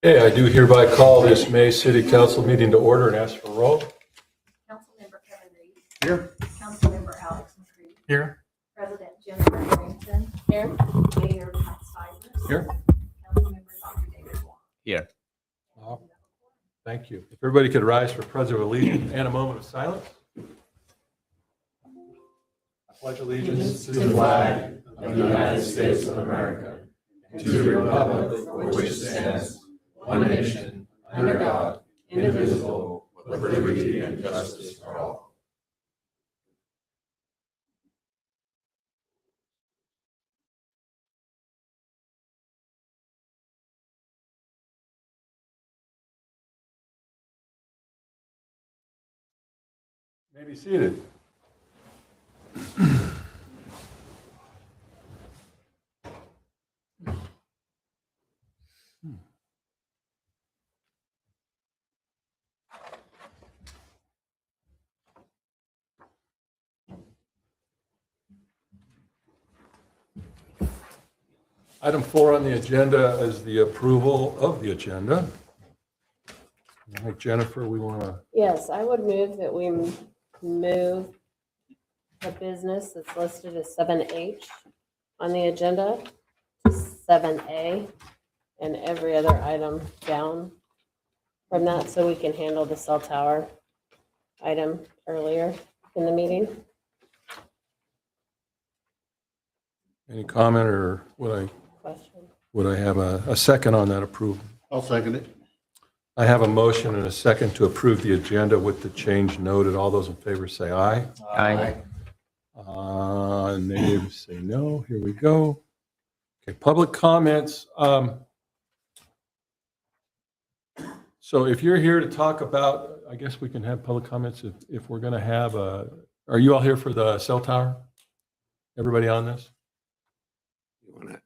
Okay, I do hereby call this Maize City Council meeting to order and ask for a roll. Councilmember Kevin Reed. Here. Councilmember Alex McCready. Here. President Jennifer Harrington. Here. Mayor Pat Stivers. Here. Councilmember Dr. David Wong. Here. Thank you. If everybody could rise for pledge of allegiance and a moment of silence. I pledge allegiance to the flag of the United States of America, and to the republic for which it stands, one nation, under God, indivisible, with liberty and justice for all. You may be seated. Item 4 on the agenda is the approval of the agenda. All right, Jennifer, we want to, Yes, I would move that we move the business that's listed as 7H on the agenda to 7A and every other item down from that so we can handle the cell tower item earlier in the meeting. any comment, or Question. would I have a second on that approval? I'll second it. I have a motion and a second to approve the agenda with the change noted. All those in favor say aye. Aye. Nays say no. Here we go. Okay, public comments. So if you're here to talk about, I guess we can have public comments if we're going to have are you all here for the cell tower? Everybody on this?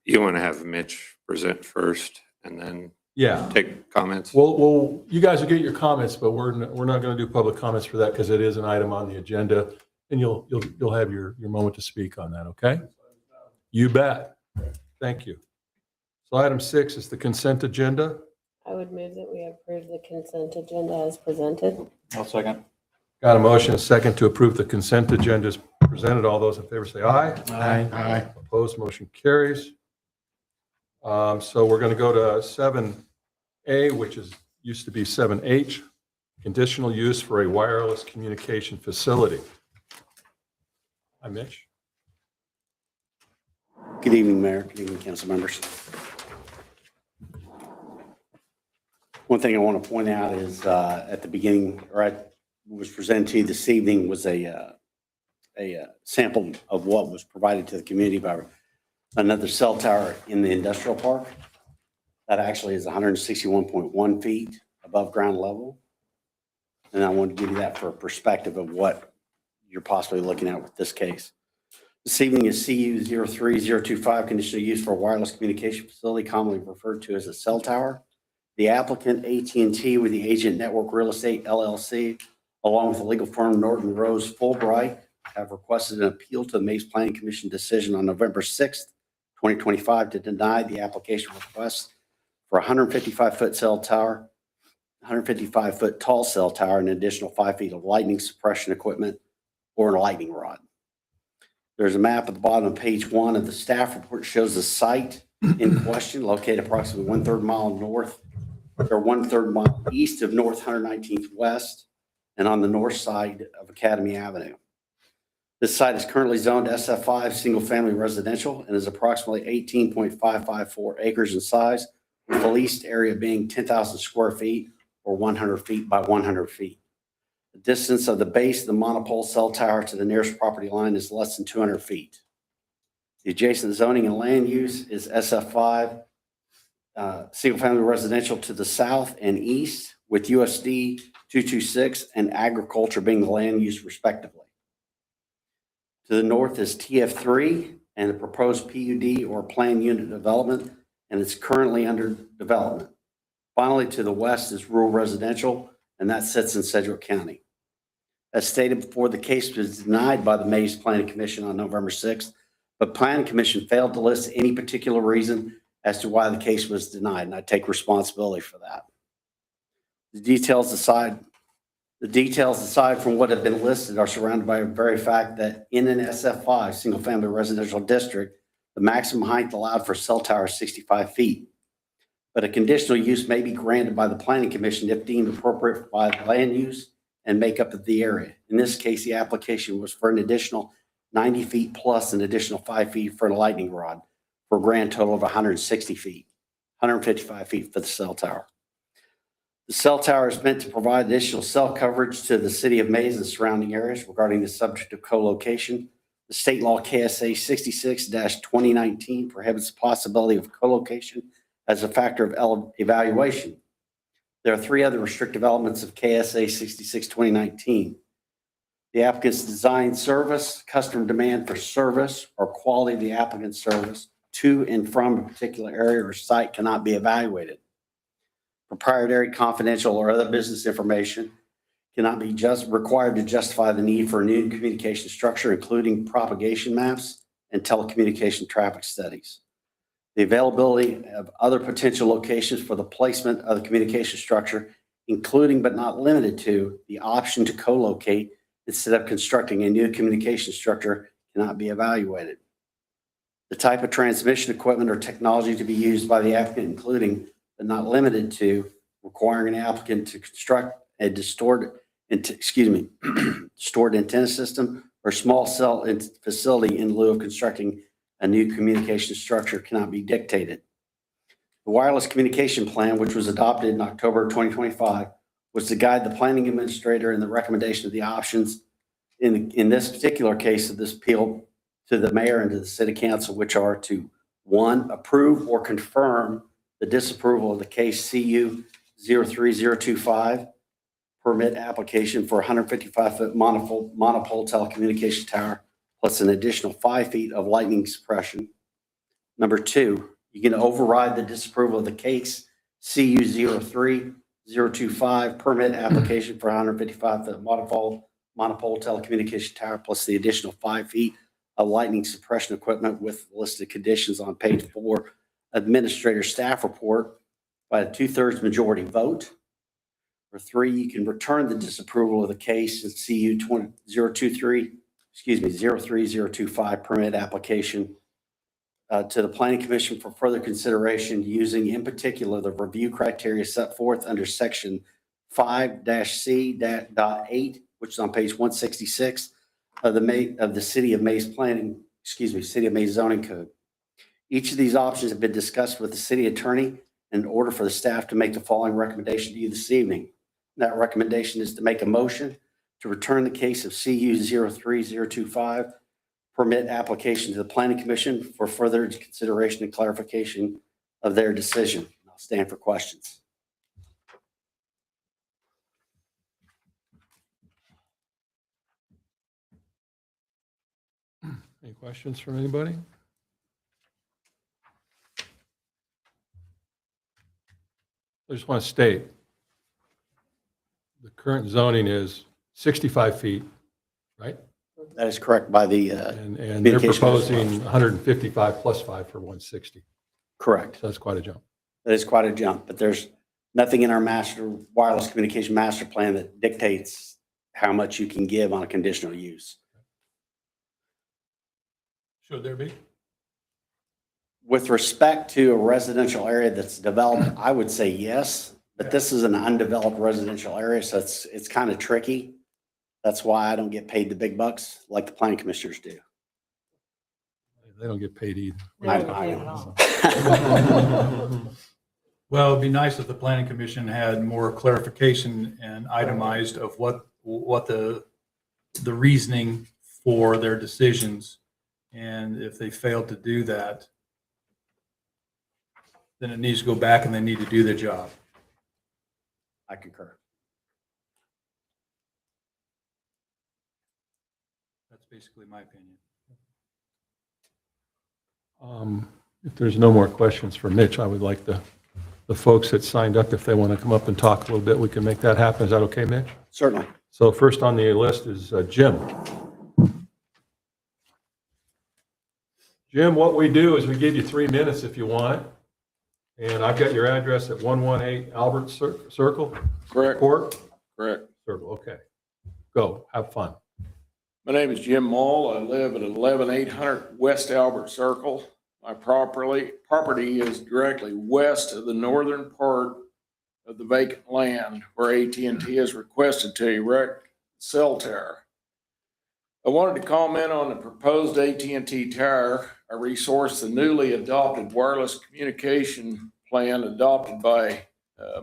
You want to have Mitch present first and then Yeah. take comments? Well, you guys will get your comments, but we're not going to do public comments for that because it is an item on the agenda, and you'll have your moment to speak on that. Okay? You bet. Thank you. So item 6 is the consent agenda. I would move that we approve the consent agenda as presented. I'll second. Got a motion, a second to approve the consent agenda as presented. All those in favor say aye. Aye. Opposed, motion carries. So we're going to go to 7A, which used to be 7H, conditional use for a wireless communication facility. Hi, Mitch. Good evening, Mayor. Good evening, council members. One thing I want to point out is at the beginning, was presented to you this evening was a sample of what was provided to the community by another cell tower in the industrial park. That actually is 161.1 feet above ground level. And I want to give you that for a perspective of what you're possibly looking at with this case. This evening is CU 03025, conditional use for a wireless communication facility, commonly referred to as a cell tower. The applicant, AT&T, with the Agent Network Real Estate LLC, along with the legal firm Norton Rose Fulbright, have requested an appeal to the Maize Planning Commission decision on November 6th, 2025, to deny the application request for a 155-foot cell tower, 155-foot tall cell tower, and an additional 5 feet of lightning suppression equipment or a lightning rod. There's a map at the bottom of page 1 of the staff report shows the site in question, located approximately 1/3 mile north or 1/3 mile east of North 119th West and on the north side of Academy Avenue. This site is currently zoned SF5 single-family residential and is approximately 18.554 acres in size, with the leased area being 10,000 square feet or 100 feet by 100 feet. The distance of the base of the monopole cell tower to the nearest property line is less than 200 feet. The adjacent zoning and land use is SF5, single-family residential to the south and east, with USD 226 and agriculture being the land use respectively. To the north is TF3 and the proposed PUD or planned unit development, and it's currently under development. Finally, to the west is rural residential, and that sits in Sedgwick County. As stated before, the case was denied by the Maize Planning Commission on November 6th, but Planning Commission failed to list any particular reason as to why the case was denied, and I take responsibility for that. The details aside from what have been listed are surrounded by the very fact that in an SF5, single-family residential district, the maximum height allowed for a cell tower is 65 feet. But a conditional use may be granted by the planning commission if deemed appropriate by the land use and makeup of the area. In this case, the application was for an additional 90 feet plus an additional 5 feet for a lightning rod, for a grand total of 160 feet, 155 feet for the cell tower. The cell tower is meant to provide additional cell coverage to the city of Maize and surrounding areas regarding the subject of co-location. The state law KSA 66-2019 prohibits the possibility of co-location as a factor of evaluation. There are 3 other restrictive elements of KSA 66-2019. The applicant's design service, customer demand for service, or quality of the applicant's service to and from a particular area or site cannot be evaluated. Proprietary, confidential, or other business information cannot be just required to justify the need for a new communication structure, including propagation maps and telecommunication traffic studies. The availability of other potential locations for the placement of the communication structure, including but not limited to the option to co-locate instead of constructing a new communication structure, cannot be evaluated. The type of transmission equipment or technology to be used by the applicant, including but not limited to requiring an applicant to construct a stored antenna system or small cell facility in lieu of constructing a new communication structure, cannot be dictated. The wireless communication plan, which was adopted in October 2025, was to guide the planning administrator in the recommendation of the options in this particular case of this appeal to the mayor and to the city council, which are to, 1, approve or confirm the disapproval of the case CU 03025 permit application for 155-foot monopole telecommunication tower plus an additional 5 feet of lightning suppression. Number 2, you can override the disapproval of the case CU 03025 permit application for 155-foot monopole telecommunication tower plus the additional 5 feet of lightning suppression equipment with listed conditions on page 4 administrator staff report by a 2/3 majority vote. Or 3, you can return the disapproval of the case in CU 03025 permit application to the Planning Commission for further consideration using in particular the review criteria set forth under section 5-C.8, which is on page 166 of the City of Maize City of Maize zoning code. Each of these options have been discussed with the city attorney in order for the staff to make the following recommendation to you this evening. That recommendation is to make a motion to return the case of CU 03025 permit application to the Planning Commission for further consideration and clarification of their decision. I'll stand for questions. Any questions from anybody? I just want to state, the current zoning is 65 feet, right? That is correct by the, And they're communication proposing 155 plus 5 for 160. correct. So that's quite a jump. That is quite a jump, but there's nothing in our wireless communication master plan that dictates how much you can give on a conditional use. Should there be? With respect to a residential area that's developed, I would say yes, but this is an undeveloped residential area, so it's kind of tricky. That's why I don't get paid the big bucks like the planning commissioners do. They don't get paid either. Well, it'd be nice if the planning commission had more clarification and itemized of what the reasoning for their decisions. And if they failed to do that, then it needs to go back and they need to do their job. I concur. That's basically my opinion. If there's no more questions for Mitch, I would like the folks that signed up, if they want to come up and talk a little bit, we can make that happen. Is that okay, Mitch? Certainly. So first on the list is Jim. Jim, what we do is we give you 3 minutes if you want, And I've got your address at 118 Albert Circle, Correct, Court? correct. Circle, okay. Go, have fun. My name is Jim Mall. I live at 11800 West Albert Circle. My property is directly west of the northern part of the vacant land where AT&T has requested to erect cell tower. I wanted to comment on the proposed AT&T tower. I resourced the newly adopted wireless communication plan adopted by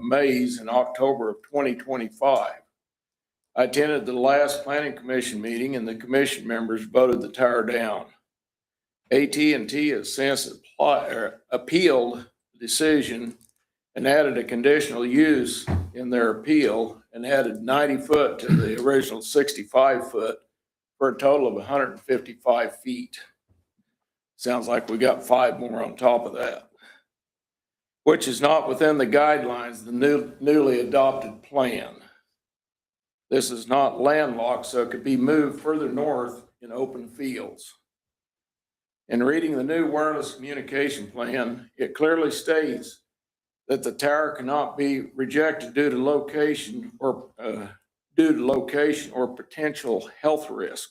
Maize in October of 2025. I attended the last planning commission meeting and the commission members voted the tower down. AT&T has since appealed the decision and added a conditional use in their appeal and added 90 foot to the original 65 foot for a total of 155 feet. Sounds like we got 5 more on top of that, which is not within the guidelines of the newly adopted plan. This is not landlocked, so it could be moved further north in open fields. In reading the new wireless communication plan, it clearly states that the tower cannot be rejected due to location or potential health risk.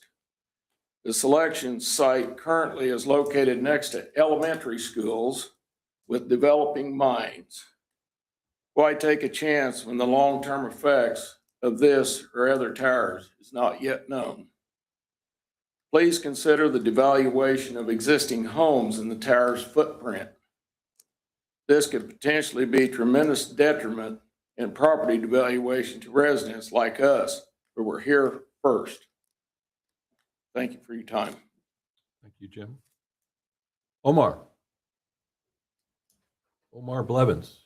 The selection site currently is located next to elementary schools with developing minds. Why take a chance when the long-term effects of this or other towers is not yet known? Please consider the devaluation of existing homes in the tower's footprint. This could potentially be a tremendous detriment in property devaluation to residents like us, who were here first. Thank you for your time. Thank you, Jim. Omar. Omar Blevins.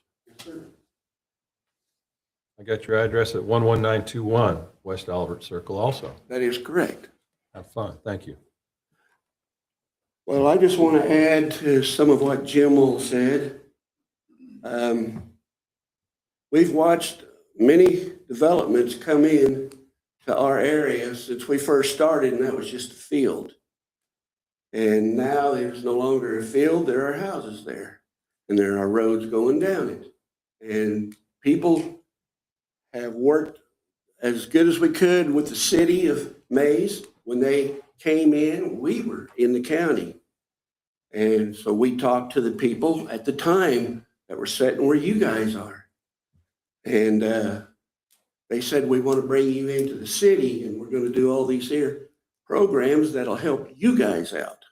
I got your address at 11921 West Albert Circle also. That is correct. Have fun. Thank you. Well, I just want to add to some of what Jim will said. We've watched many developments come in to our area since we first started, and that was just a field. And now there's no longer a field, there are houses there, and there are roads going down it. And people have worked as good as we could with the city of Maize. When they came in, we were in the county. And so we talked to the people at the time that were sitting where you guys are. And they said, we want to bring you into the city and we're going to do all these here programs that'll help you guys out.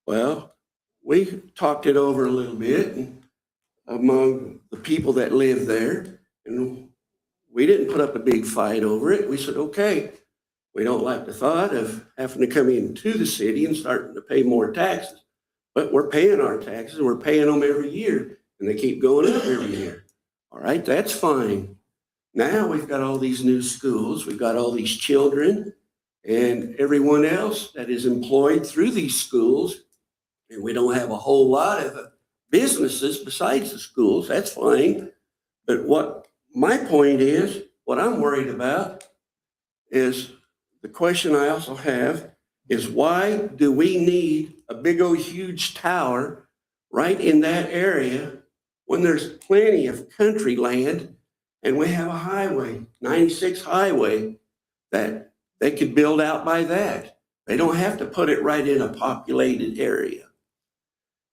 Well, we talked it over a little bit and among the people that live there, and we didn't put up a big fight over it. We said, okay, we don't like the thought of having to come into the city and starting to pay more taxes, but we're paying our taxes. We're paying them every year and they keep going up every year. All right, that's fine. Now we've got all these new schools. We've got all these children and everyone else that is employed through these schools. And we don't have a whole lot of businesses besides the schools. That's fine. But what my point is, what I'm worried about is the question I also have is why do we need a big old huge tower right in that area when there's plenty of country land and we have a highway, 96 highway, that they could build out by that. They don't have to put it right in a populated area.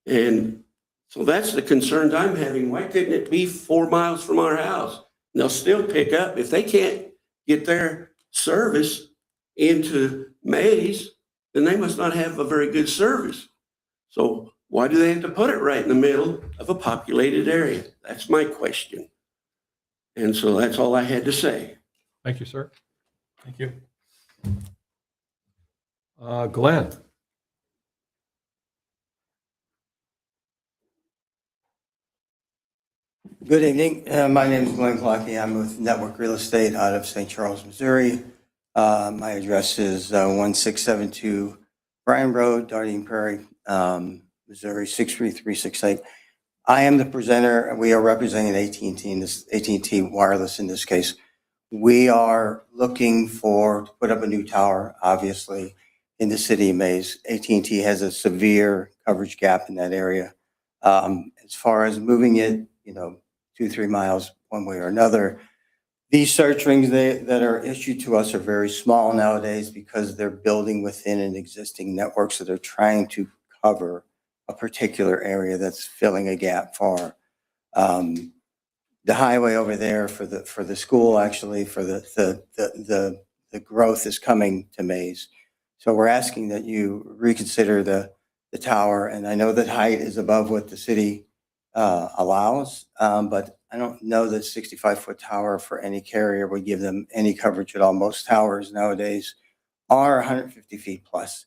And so that's the concerns I'm having. Why couldn't it be 4 miles from our house? And they'll still pick up. If they can't get their service into Maize, then they must not have a very good service. So why do they have to put it right in the middle of a populated area? That's my question. And so that's all I had to say. Thank you, sir. Thank you. Glenn. Good evening. My name is Glenn Clockey. I'm with Network Real Estate out of St. Charles, Missouri. My address is 1672 Bryan Road, Dardine Prairie, Missouri 63368. I am the presenter. We are representing AT&T in this, AT&T Wireless in this case. We are looking to put up a new tower, obviously, in the city of Maize. AT&T has a severe coverage gap in that area. And As far as moving it, 2-3 miles one way or another, these search rings that are issued to us are very small nowadays because they're building within an existing network. So they're trying to cover a particular area that's filling a gap for the highway over there for the school, actually, for the growth is coming to Maize. So we're asking that you reconsider the tower. And I know that height is above what the city allows, but I don't know that 65-foot tower for any carrier would give them any coverage at all. Most towers nowadays are 150 feet plus,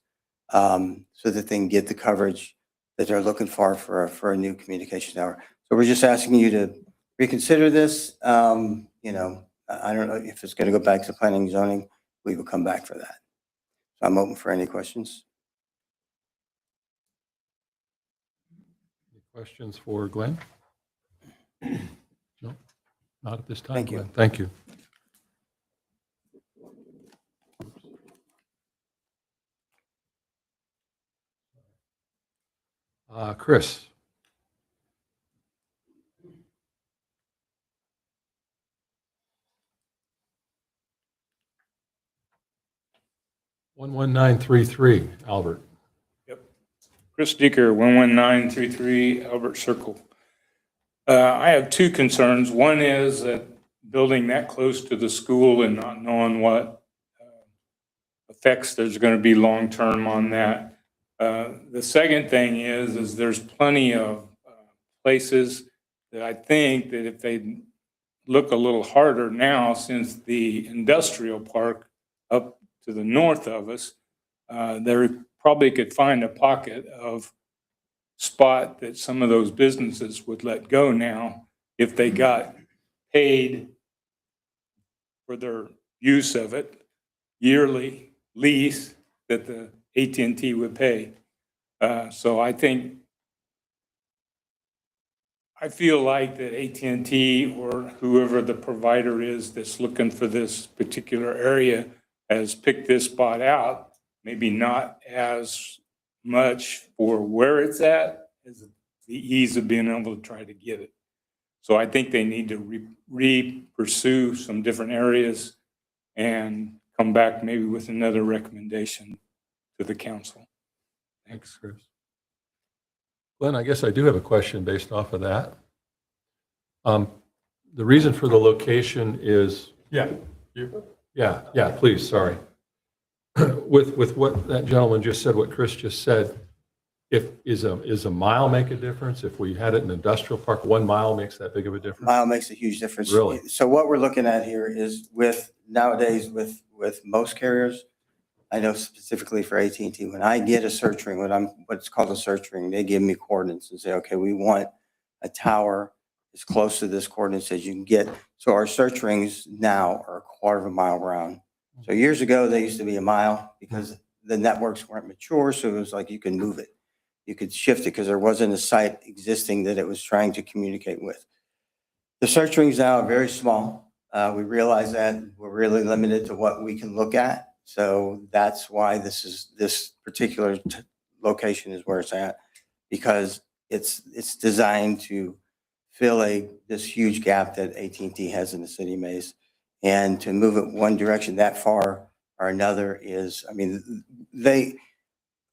so that they can get the coverage that they're looking for a new communication tower. So we're just asking you to reconsider this. I don't know if it's going to go back to planning and zoning. We will come back for that. So I'm open for any questions. Any questions for Glenn? No, not at this time. Thank you. Glenn. Thank you. Chris. One 11933, Albert. Chris Dicker, 11933 Albert Circle. I have two concerns. One is that building that close to the school and not knowing what effects there's going to be long-term on that. The second thing is there's plenty of places that I think that if they look a little harder now, since the industrial park up to the north of us, they probably could find a pocket of spot that some of those businesses would let go now if they got paid for their use of it, yearly lease that the AT&T would pay. So I feel like that AT&T or whoever the provider is that's looking for this particular area has picked this spot out, maybe not as much for where it's at as the ease of being able to try to get it. So I think they need to pursue some different areas and come back maybe with another recommendation to the council. Thanks, Chris. Glenn, I guess I do have a question based off of that. The reason for the location is, Yeah. yeah, please, sorry. With what that gentleman just said, what Chris just said, is a mile make a difference? If we had it in an industrial park, 1 mile makes that big of a difference? Mile makes a huge difference. Really? So what we're looking at here is nowadays with most carriers, I know specifically for AT&T, when I get a search ring, what's called a search ring, they give me coordinates and say, okay, we want a tower as close to this coordinates as you can get. So our search rings now are 1/4 mile round. So years ago, they used to be a mile because the networks weren't mature. So it was like you can move it. You could shift it because there wasn't a site existing that it was trying to communicate with. The search rings now are very small. We realize that we're really limited to what we can look at. So that's why this particular location is where it's at, because it's designed to fill this huge gap that AT&T has in the city of Maize. And to move it one direction that far or another is, I mean,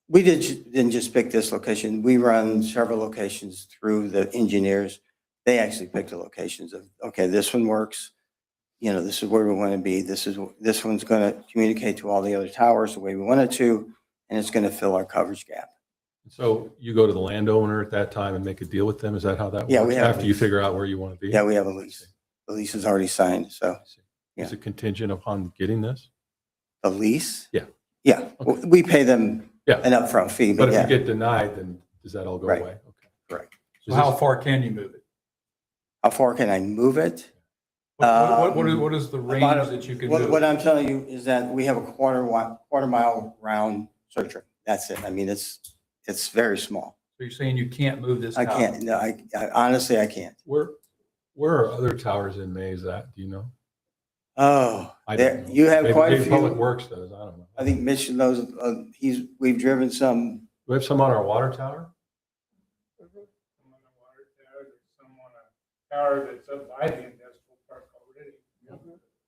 we didn't just pick this location. We run several locations through the engineers. They actually picked the locations of, okay, this one works. This is where we want to be. This one's going to communicate to all the other towers the way we want it to, and it's going to fill our coverage gap. So you go to the landowner at that time and make a deal with them? Is that how that works? Yeah, we have a After you lease. figure out where you want to be? Yeah, we have a lease. The lease is already signed, so. Is it contingent upon getting this? A lease? Yeah. Yeah, Okay. we pay them Yeah. an upfront fee, But but if yeah, you get denied, then does that all go Right. away? Okay. correct. So how far can you move it? How far can I move it? What is the range About that you can What move? I'm telling you is that we have a 1/4 mile round search ring. That's it. I mean, it's very small. So you're saying you can't move this I tower? can't, no, I honestly, I can't. Where are other towers in Maize at? Do you know? Oh, I there, don't know. you have Maybe- quite a maybe Public few. Works does, I don't know. I think Mitch knows, we've driven some. Do we have some on our water tower? tower that's up by the industrial park already.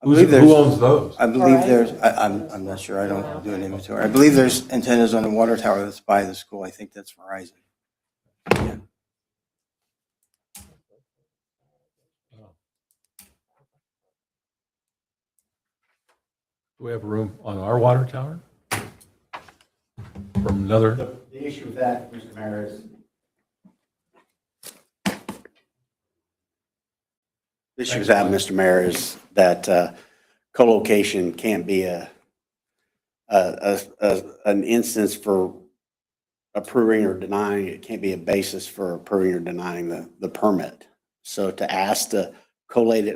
I believe there's. Who owns those? I believe there's, Verizon. I'm not sure, I don't do an inventory. I believe there's antennas on the water tower that's by the school. I think that's Verizon. Do we have room on our water tower? From another, The issue with that, Mr. Mayor, is the issue with that, Mr. Mayor, is that co-location can't be an instance for approving or denying. It can't be a basis for approving or denying the permit. So to ask to co-locate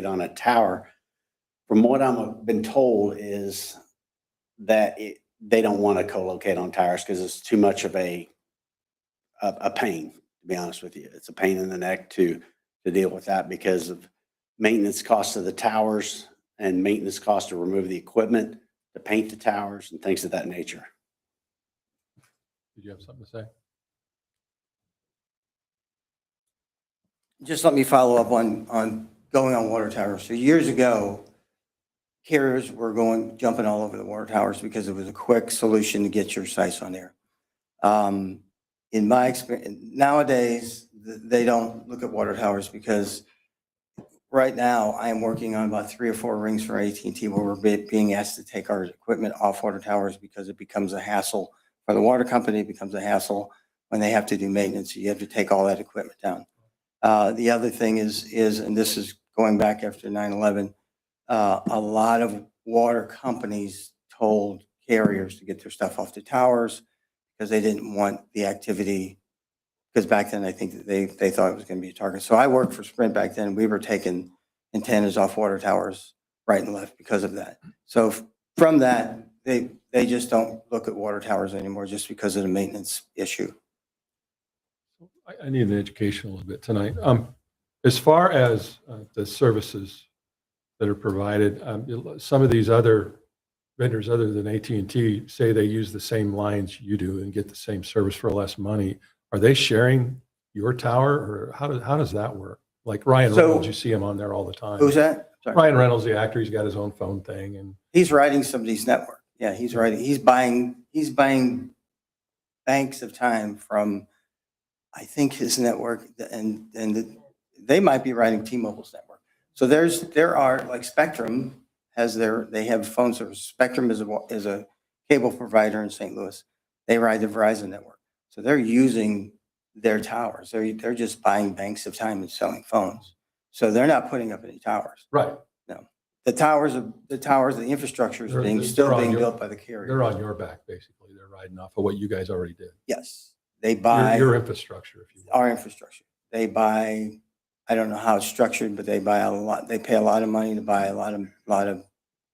on a tower, from what I've been told, is that they don't want to co-locate on towers because it's too much of a pain, to be honest with you. It's a pain in the neck to deal with that because of maintenance costs of the towers and maintenance costs to remove the equipment, to paint the towers and things of that nature. did you have something to say? Just let me follow up on going on water towers. So years ago, carriers were jumping all over the water towers because it was a quick solution to get your sites on there. In my experience, nowadays, they don't look at water towers because right now I am working on about 3 or 4 rings for AT&T where we're being asked to take our equipment off water towers because it becomes a hassle for the water company. It becomes a hassle when they have to do maintenance. You have to take all that equipment down. The other thing is, and this is going back after 9/11, a lot of water companies told carriers to get their stuff off the towers because they didn't want the activity. Because back then, I think that they thought it was going to be a target. So I worked for Sprint back then. We were taking antennas off water towers right and left because of that. So from that, they just don't look at water towers anymore just because of the maintenance issue. I need an education a little bit tonight. As far as the services that are provided, some of these other vendors other than AT&T say they use the same lines you do and get the same service for less money. Are they sharing your tower, or how does that work? Like Ryan Reynolds, you see him on there all the time. Who's that? Sorry. Ryan Reynolds, the actor, he's got his own phone thing, and He's riding somebody's network. Yeah, he's buying banks of time from, I think, his network, and they might be riding T-Mobile's network. So there are, like Spectrum they have phone service. Spectrum is a cable provider in St. Louis. They ride the Verizon network. So they're using their towers. They're just buying banks of time and selling phones. So they're not putting up any towers. right, No. The infrastructure is still being built by the carrier. they're on your back basically. They're riding off of what you guys already did. Yes. They buy Your infrastructure, if you will. our infrastructure. They buy, I don't know how it's structured, but they buy a lot. They pay a lot of money to buy a lot of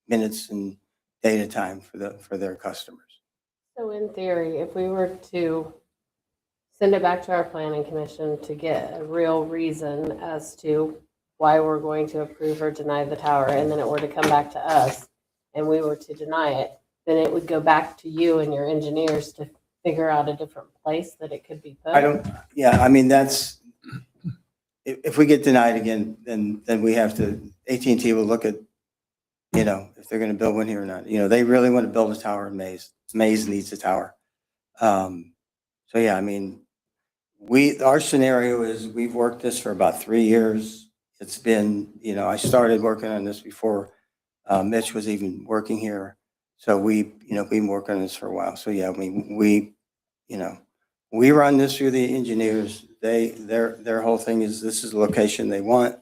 minutes and data time for their customers. So in theory, if we were to send it back to our planning commission to get a real reason as to why we're going to approve or deny the tower, and then it were to come back to us and we were to deny it, then it would go back to you and your engineers to figure out a different place that it could be put. I mean, if we get denied again, then we have to, AT&T will look at, if they're going to build one here or not. They really want to build a tower in Maize. Maize needs a tower. So yeah, I mean, our scenario is we've worked this for about 3 years. It's been, I started working on this before Mitch was even working here. So we've been working on this for a while. So yeah, I mean, we run this through the engineers. Their whole thing is this is the location they want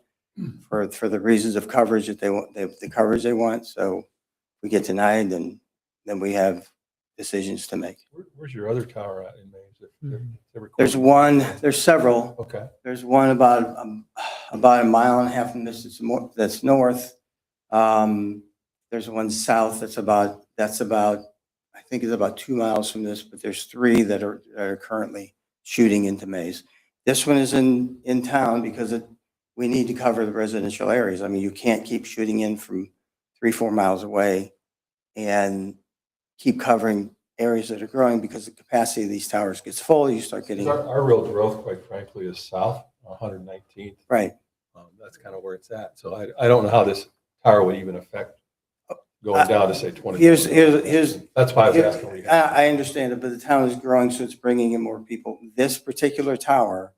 for the reasons of coverage that they want, the coverage they want. So we get denied, and then we have decisions to make. Where's your other tower at in Maize? There's one, there's several. Okay. There's one about a mile and a half from this. That's north. There's one south that's about I think it's about 2 miles from this, but there's 3 that are currently shooting into Maize. This one is in town because we need to cover the residential areas. I mean, you can't keep shooting in from 3-4 miles away and keep covering areas that are growing because the capacity of these towers gets full. You start getting Our real growth, quite frankly, is south 119th. Right. That's kind of where it's at. So I don't know how this tower would even affect going down to say 20. Here's, That's why I was asking. what you had. I understand it, but the town is growing, so it's bringing in more people. This particular tower,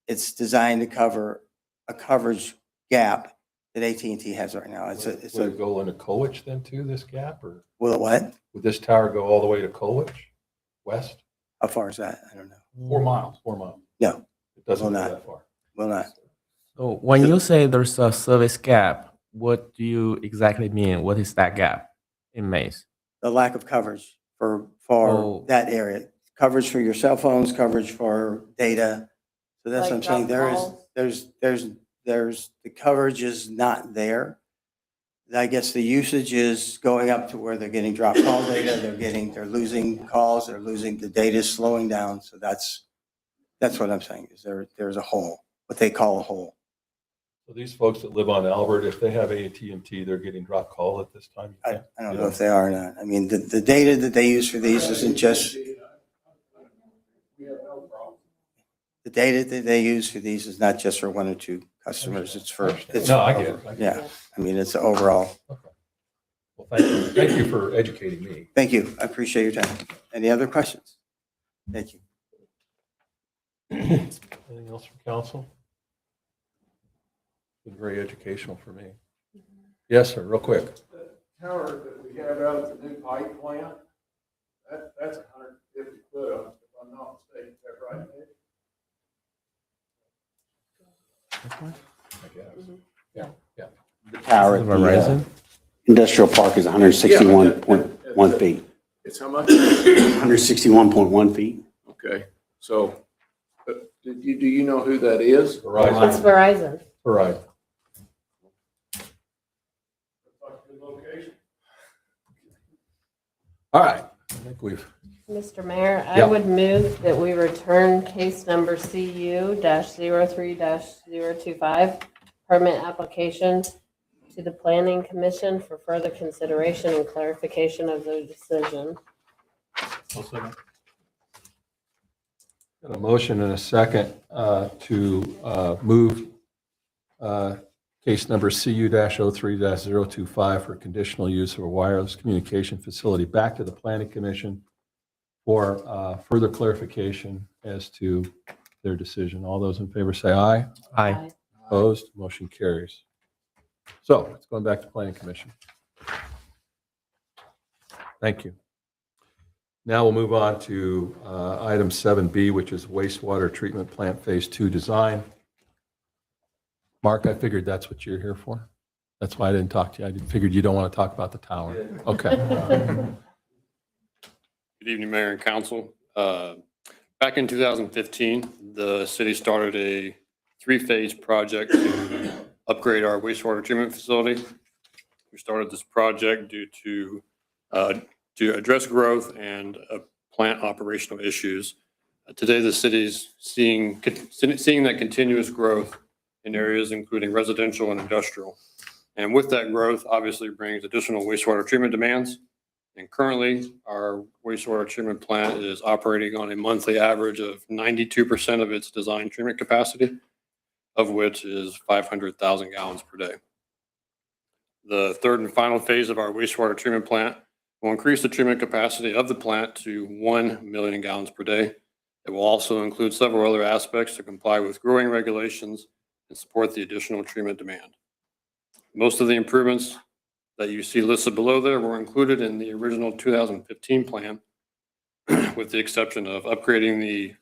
it's designed to cover a coverage gap that AT&T has right now. It's Would it go into Colwich then too, this gap, or will it what? would this tower go all the way to Colwich, west? How far is that? I don't know. 4 miles. 4 miles. No, It doesn't will go not. that far. will not. So when you say there's a service gap, what do you exactly mean? What is that gap in Maize? The lack of coverage for Oh. that area. Coverage for your cell phones, coverage for data. So that's what I'm Like saying. drop calls? The coverage is not there. I guess the usage is going up to where they're getting drop call data, they're losing calls, they're losing, the data is slowing down. So that's what I'm saying, is there's a hole, what they call a hole. So these folks that live on Albert, if they have AT&T, they're getting drop call at this time? I don't know if they are or not. I mean, the data that they use for these isn't just, the data that they use for these is not just for one or two customers, it's for, No, I get it. I get it. yeah. I mean, it's overall. Okay. Well, thank you. Thank you for educating me. Thank you. I appreciate your time. Any other questions? Thank you. Anything else from council? Been very educational for me. Yes, sir, real quick. Tower that we have out at the new pipe plant, that's 150 foot, if I'm not mistaken, is that right, Nick? I guess. Yeah. The tower at the Verizon? industrial park is 161.1 feet. It's how much? 161.1 feet. Okay, so, do you know who that is? It's Verizon. Verizon. Verizon. All right. I think we've, Mr. Mayor, I Yeah. would move that we return case number CU-03-025, permit application to the Planning Commission for further consideration and clarification of the decision. got a motion and a second to move case number CU-03-025 for conditional use of a wireless communication facility back to the Planning Commission for further clarification as to their decision. All those in favor say aye. Aye. Opposed? Motion carries. So it's going back to Planning Commission. Thank you. Now we'll move on to item 7B, which is wastewater treatment plant phase 2 design. Mark, I figured that's what you're here for. That's why I didn't talk to you. I figured you don't want to talk about the tower. Okay. Good evening, Mayor and Council. Back in 2015, the city started a 3-phase project to upgrade our wastewater treatment facility. We started this project due to address growth and plant operational issues. Today, the city's seeing that continuous growth in areas including residential and industrial. And with that growth, obviously brings additional wastewater treatment demands. And currently, our wastewater treatment plant is operating on a monthly average of 92% of its design treatment capacity, of which is 500,000 gallons per day. The third and final phase of our wastewater treatment plant will increase the treatment capacity of the plant to 1 million gallons per day. It will also include several other aspects to comply with growing regulations and support the additional treatment demand. Most of the improvements that you see listed below there were included in the original 2015 plan, with the exception of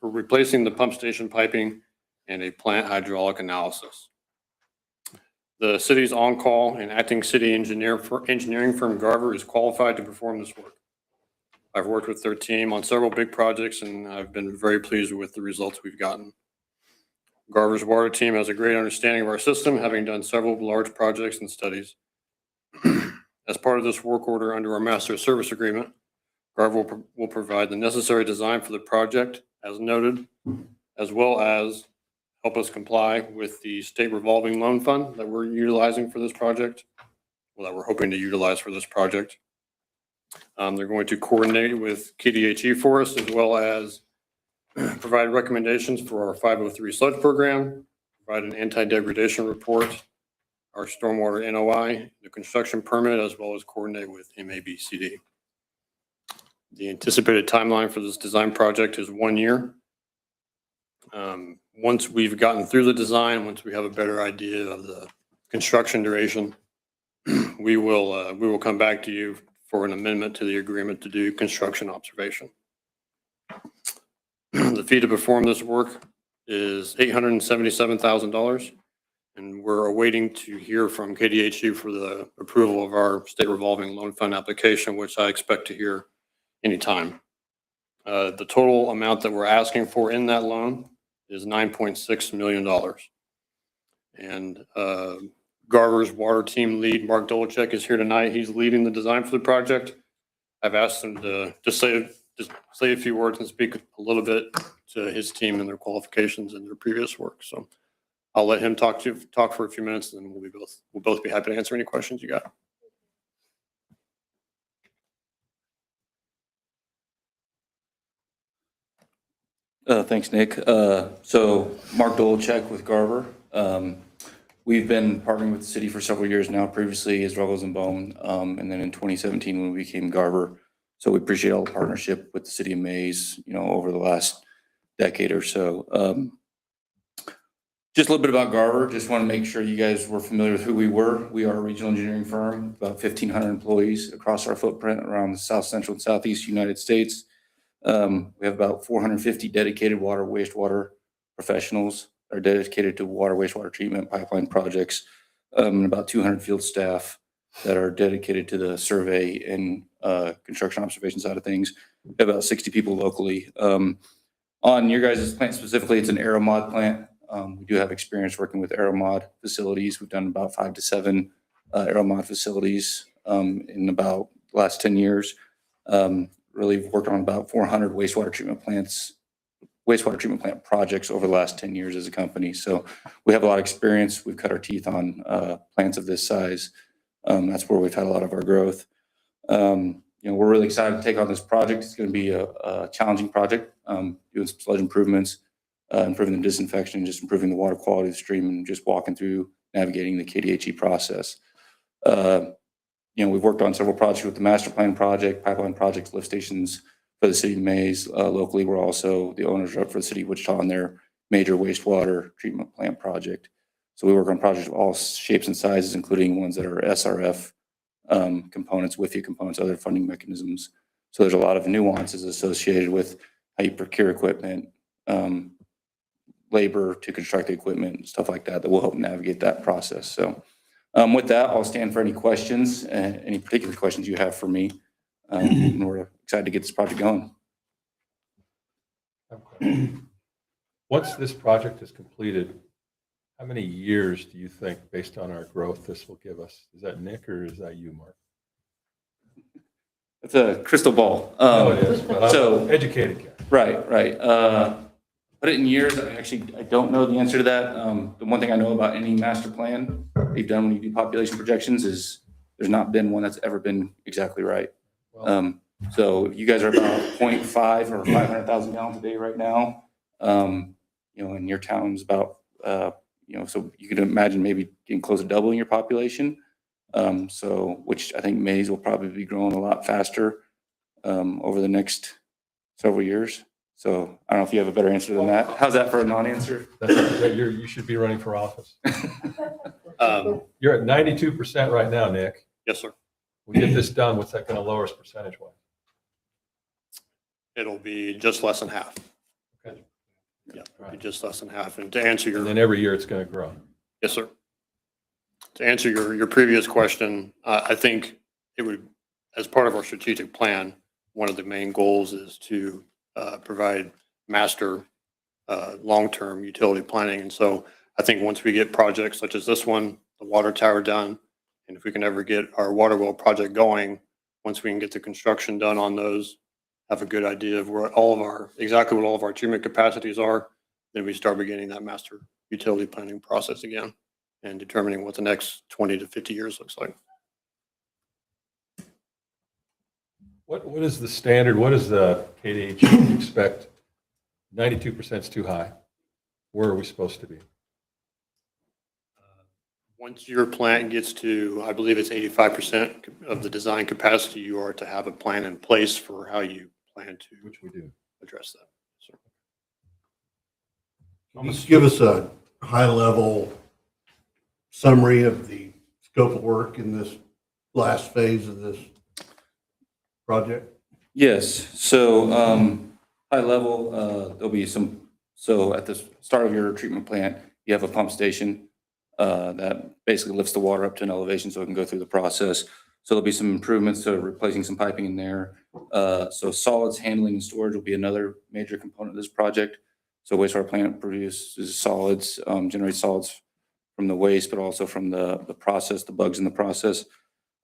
replacing the pump station piping and a plant hydraulic analysis. The city's on-call and acting city engineering firm Garver is qualified to perform this work. I've worked with their team on several big projects, and I've been very pleased with the results we've gotten. Garver's water team has a great understanding of our system, having done several large projects and studies. As part of this work order under our master service agreement, Garver will provide the necessary design for the project as noted, as well as help us comply with the state revolving loan fund that we're utilizing for this project, that we're hoping to utilize for this project. They're going to coordinate with KDHE for us, as well as provide recommendations for our 503 sludge program, provide an anti-degradation report, our stormwater NOI, the construction permit, as well as coordinate with MABCD. The anticipated timeline for this design project is 1 year. Once we've gotten through the design, once we have a better idea of the construction duration, we will come back to you for an amendment to the agreement to do construction observation. The fee to perform this work is $877,000, and we're awaiting to hear from KDHU for the approval of our state revolving loan fund application, which I expect to hear anytime. The total amount that we're asking for in that loan is $9.6 million. And Garver's water team lead, Mark Dolacek, is here tonight. He's leading the design for the project. I've asked him to just say a few words and speak a little bit to his team and their qualifications and their previous work. So I'll let him talk for a few minutes, and then we'll both be happy to answer any questions you got. Thanks, Nick. So Mark Dolacek with Garver. We've been partnering with the city for several years now, previously as Ruggles and Bone, and then in 2017 when we became Garver. So we appreciate all the partnership with the city of Maize, over the last decade or so. Just a little bit about Garver. Just want to make sure you guys were familiar with who we were. We are a regional engineering firm, about 1,500 employees across our footprint around the South Central and Southeast United States. We have about 450 dedicated water, wastewater professionals that are dedicated to water, wastewater treatment, pipeline projects, and about 200 field staff that are dedicated to the survey and construction observation side of things. We have about 60 people locally. On your guys' plant specifically, it's an Aeromod plant. We do have experience working with Aeromod facilities. We've done about 5 to 7 Aeromod facilities in about the last 10 years. Really worked on about 400 wastewater treatment plant projects over the last 10 years as a company. So we have a lot of experience. We've cut our teeth on plants of this size. That's where we've had a lot of our growth. We're really excited to take on this project. It's going to be a challenging project, doing some sludge improvements, improving the disinfection, just improving the water quality of the stream, and just walking through navigating the KDHE process. We've worked on several projects with the master plan project, pipeline projects, lift stations for the city of Maize. Locally, we're also the owners for the city of Wichita on their major wastewater treatment plant project. So we work on projects of all shapes and sizes, including ones that are SRF components, WIFI components, other funding mechanisms. So there's a lot of nuances associated with how you procure equipment, labor to construct the equipment, stuff like that will help navigate that process. So with that, I'll stand for any questions, any particular questions you have for me. And we're excited to get this project going. Once this project is completed, how many years do you think, based on our growth, this will give us? Is that Nick or is that you, Mark? It's a crystal ball. No, it is, but I'm educated guy. Right. Put it in years, I don't know the answer to that. The one thing I know about any master plan they've done when you do population projections is there's not been one that's ever been exactly right. So you guys are about 0.5 or 500,000 gallons a day right now. And your town's about, so you can imagine maybe getting close to doubling your population. Which I think Maize will probably be growing a lot faster over the next several years. So I don't know if you have a better answer than that. How's that for a non-answer? You should be running for office. You're at 92% right now, Nick. Yes, sir. We get this done, what's that going to lower us percentage-wise? It'll be just less than half. Okay. Yeah, it'll be just less than half. And to answer your... And then every year it's going to grow. Yes, sir. To answer your previous question, I think it would, as part of our strategic plan, one of the main goals is to provide master long-term utility planning. And so I think once we get projects such as this one, the water tower done, and if we can ever get our water well project going, once we can get the construction done on those, have a good idea of where exactly what all of our treatment capacities are, then we start beginning that master utility planning process again and determining what the next 20 to 50 years looks like. What is the standard? What does the KDH expect 92% is too high. Where are we supposed to be? Once your plant gets to, I believe it's 85% of the design capacity, you are to have a plan in place for how you plan to Which we do. address that. So, Can you give us a high-level summary of the scope of work in this last phase of this project? Yes, so high level, there'll be so at the start of your treatment plant, you have a pump station that basically lifts the water up to an elevation so it can go through the process. So there'll be some improvements to replacing some piping in there. So solids handling and storage will be another major component of this project. So wastewater plant produces solids, generates solids from the waste, but also from the process, the bugs in the process.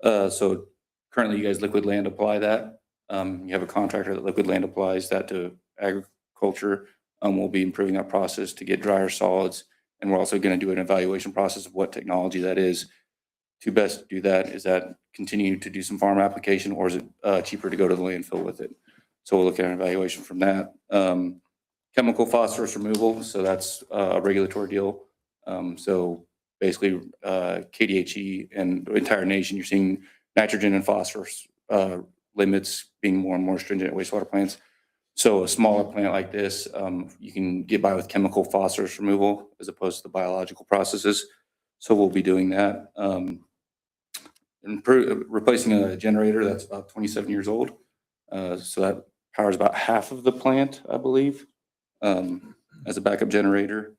So currently you guys liquid land apply that. You have a contractor that liquid land applies that to agriculture. We'll be improving that process to get drier solids. And we're also going to do an evaluation process of what technology that is. To best do that, is that continue to do some farm application, or is it cheaper to go to the landfill with it? So we'll look at an evaluation from that. Chemical phosphorus removal, so that's a regulatory deal. So basically KDHE and the entire nation, you're seeing nitrogen and phosphorus limits being more and more stringent at wastewater plants. So a smaller plant like this, you can get by with chemical phosphorus removal as opposed to the biological processes. So we'll be doing that. Replacing a generator that's about 27 years old. So that powers about half of the plant, I believe, as a backup generator.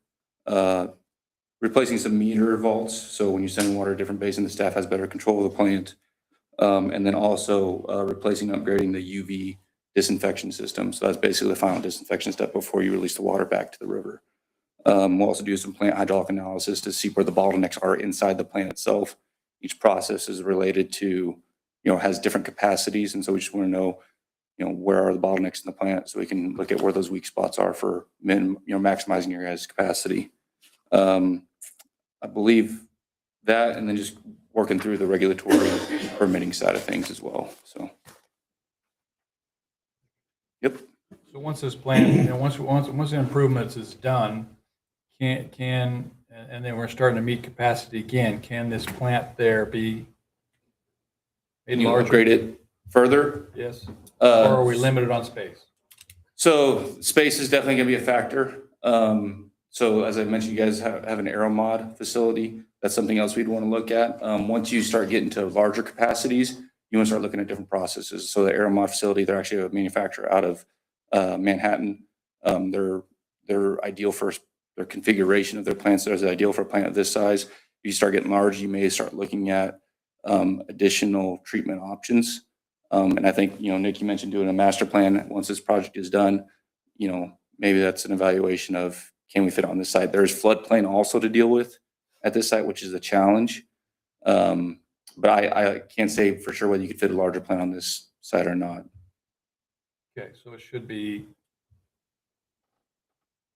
Replacing some meter vaults. So when you send water to different basins, the staff has better control of the plant. And then also replacing, upgrading the UV disinfection system. So that's basically the final disinfection step before you release the water back to the river. We'll also do some plant hydraulic analysis to see where the bottlenecks are inside the plant itself. Each process is related to, has different capacities. And so we just want to know, where are the bottlenecks in the plant so we can look at where those weak spots are for maximizing your guys' capacity. I believe that, and then just working through the regulatory permitting side of things as well. So, yep. So once this plan, once the improvements is done, and then we're starting to meet capacity again, can this plant there be made You larger? upgrade it further? Yes. Or are we limited on space? So space is definitely going to be a factor. So as I mentioned, you guys have an AeroMod facility. That's something else we'd want to look at. Once you start getting to larger capacities, you want to start looking at different processes. So the AeroMod facility, they're actually a manufacturer out of Manhattan. They're ideal for their configuration of their plants. They're ideal for a plant of this size. If you start getting large, you may start looking at additional treatment options. And I think, Nick, you mentioned doing a master plan. Once this project is done, maybe that's an evaluation of, can we fit on this site? There's floodplain also to deal with at this site, which is a challenge. But I can't say for sure whether you could fit a larger plant on this site or not. Okay, so it should be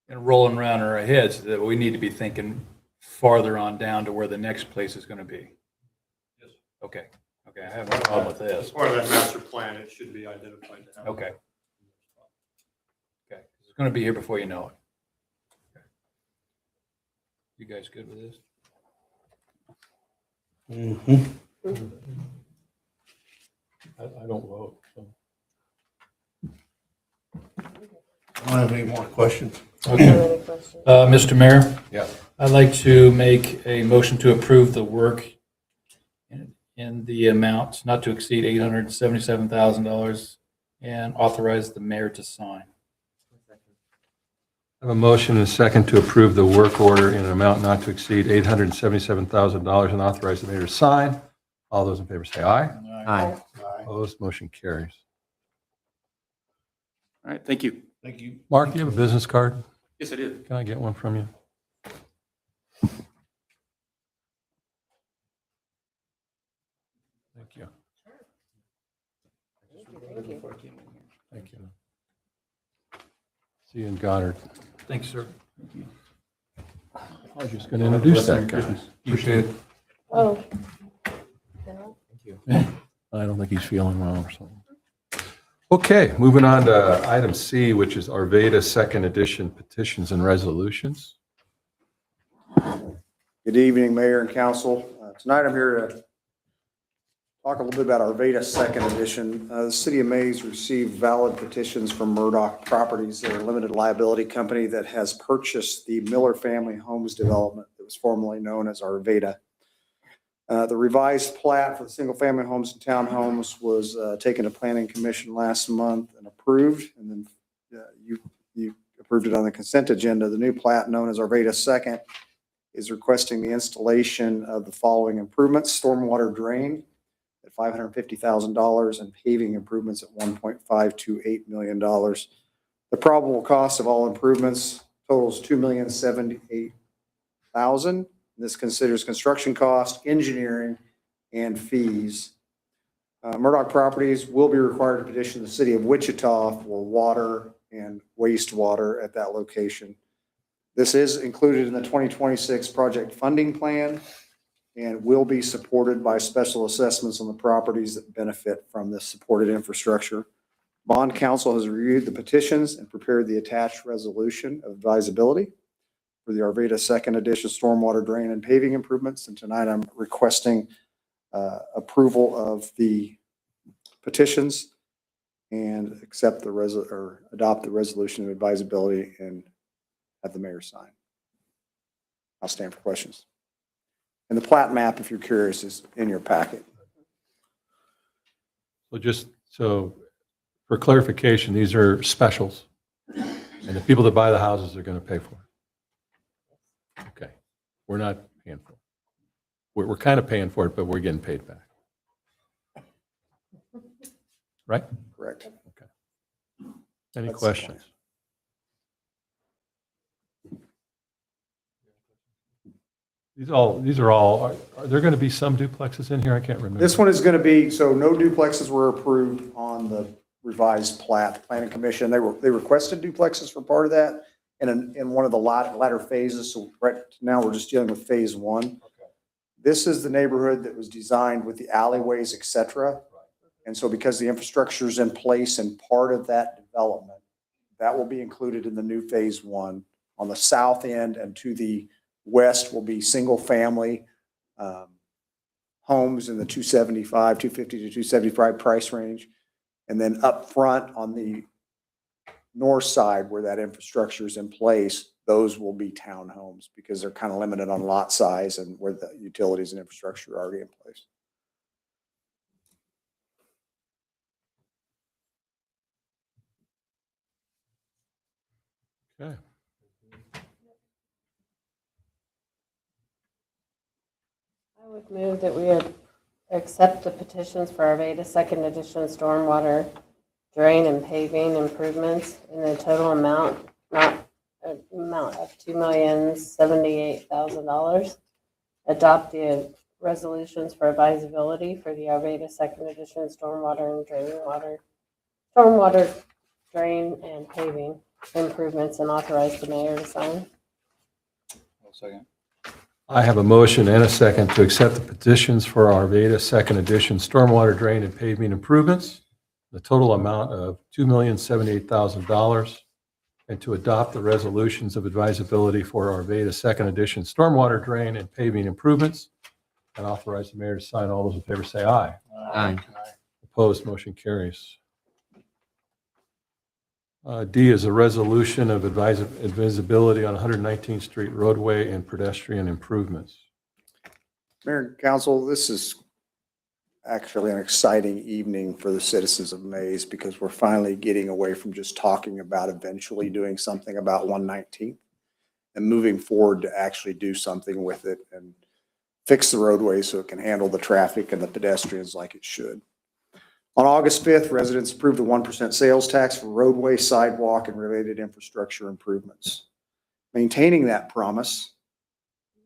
rolling around our heads that we need to be thinking farther on down to where the next place is going to be. Yes. Okay, I have no problem with As this. part of that master plan, it should be identified. to have- Okay. It's going to be here before you know it. Okay. You guys good with this? I don't vote. So. I don't have any more questions. Okay. Mr. Mayor? Yeah. I'd like to make a motion to approve the work in the amount not to exceed $877,000 and authorize the mayor to sign. I have a motion and a second to approve the work order in an amount not to exceed $877,000 and authorize the mayor to sign. All those in favor say aye. Aye. Opposed, motion carries. All right, thank you. Thank you. Mark, do you have a business card? Yes, I did. Can I get one from you? Thank you. Thank you. See you in Goddard. Thanks, sir. I was just going to introduce that guy. Appreciate it. Oh. I don't think he's feeling well or something. Okay, moving on to item C, which is Arvada Second Edition petitions and resolutions. Good evening, Mayor and Council. Tonight I'm here to talk a little bit about Arvada Second Edition. The City of Maize received valid petitions from Murdoch Properties. They're a limited liability company that has purchased the Miller Family Homes development that was formerly known as Arvada. The revised plat for the single-family homes and townhomes was taken to Planning Commission last month and approved, and then you approved it on the consent agenda. The new plat, known as Arvada Second, is requesting the installation of the following improvements: stormwater drain at $550,000 and paving improvements at $1.528 million. The probable cost of all improvements totals $2,078,000. This considers construction cost, engineering, and fees. Murdoch Properties will be required to petition the city of Wichita for water and wastewater at that location. This is included in the 2026 project funding plan and will be supported by special assessments on the properties that benefit from this supported infrastructure. Bond Counsel has reviewed the petitions and prepared the attached resolution of advisability for the Arvada Second Edition stormwater drain and paving improvements. And tonight I'm requesting approval of the petitions and accept the adopt the resolution of advisability and have the mayor sign. I'll stand for questions. And the plat map, if you're curious, is in your packet. So just so for clarification, these are specials, and the people that buy the houses are going to pay for it. Okay, we're not paying for it. We're kind of paying for it, but we're getting paid back. Right? Correct. Okay. Any That's questions? These are all, are there going to be some duplexes in here? I can't remember. This one is going to be, so no duplexes were approved on the revised plat. The Planning Commission, they requested duplexes for part of that in one of the latter phases. So right now we're just dealing with phase one. Okay. This is the neighborhood that was designed with the alleyways, et cetera. And so because the infrastructure is in place and part of that development, that will be included in the new phase one. On the south end and to the west will be single family homes in the 250 to 275 price range. And then up front on the north side where that infrastructure is in place, those will be townhomes because they're kind of limited on lot size and where the utilities and infrastructure are already in place. Okay. I would move that we accept the petitions for Arvada Second Edition stormwater drain and paving improvements in the total amount of $2,078,000. Adopt the resolutions for advisability for the Arvada Second Edition stormwater and stormwater drain and paving improvements and authorize the mayor to sign. Second. I have a motion and a second to accept the petitions for Arvada Second Edition stormwater drain and paving improvements, the total amount of $2,078,000, and to adopt the resolutions of advisability for Arvada Second Edition stormwater drain and paving improvements, and authorize the mayor to sign. All those in favor say aye. Aye. Opposed, motion carries. D is a resolution of advisability on 119th Street roadway and pedestrian improvements. Mayor and Council, this is actually an exciting evening for the citizens of Maize because we're finally getting away from just talking about eventually doing something about 119th and moving forward to actually do something with it and fix the roadway so it can handle the traffic and the pedestrians like it should. On August 5th, residents approved a 1% sales tax for roadway, sidewalk, and related infrastructure improvements. Maintaining that promise,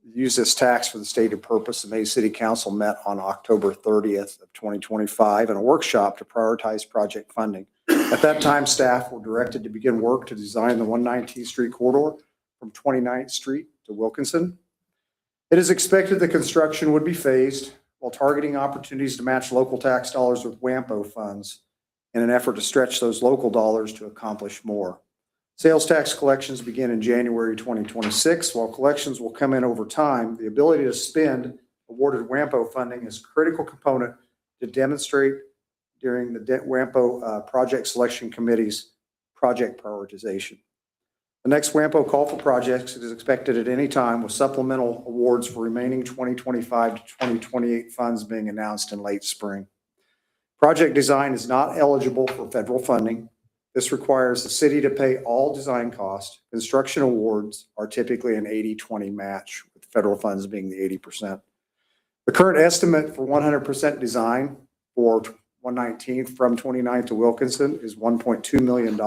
use this tax for the stated purpose. The Maize City Council met on October 30th of 2025 in a workshop to prioritize project funding. At that time, staff were directed to begin work to design the 119th Street corridor from 29th Street to Wilkinson. It is expected the construction would be phased while targeting opportunities to match local tax dollars with WAMPO funds in an effort to stretch those local dollars to accomplish more. Sales tax collections begin in January 2026. While collections will come in over time, the ability to spend awarded WAMPO funding is a critical component to demonstrate during the WAMPO Project Selection Committee's project prioritization. The next WAMPO call for projects is expected at any time, with supplemental awards for remaining 2025 to 2028 funds being announced in late spring. Project design is not eligible for federal funding. This requires the city to pay all design costs. Construction awards are typically an 80-20 match, with federal funds being the 80%. The current estimate for 100% design for 119th from 29th to Wilkinson is $1.2 million.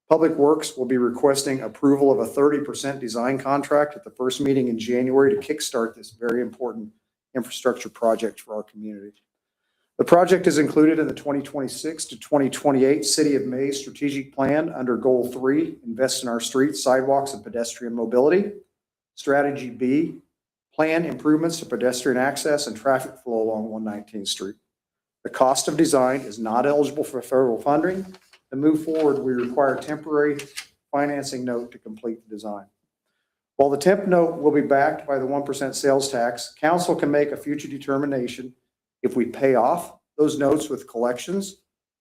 Public Works will be requesting approval of a 30% design contract at the first meeting in January to kickstart this very important infrastructure project for our community. The project is included in the 2026 to 2028 City of Maize Strategic Plan under Goal 3, invest in our streets, sidewalks, and pedestrian mobility. Strategy B, plan improvements to pedestrian access and traffic flow along 119th Street. The cost of design is not eligible for federal funding. To move forward, we require temporary financing note to complete the design. While the temp note will be backed by the 1% sales tax, council can make a future determination if we pay off those notes with collections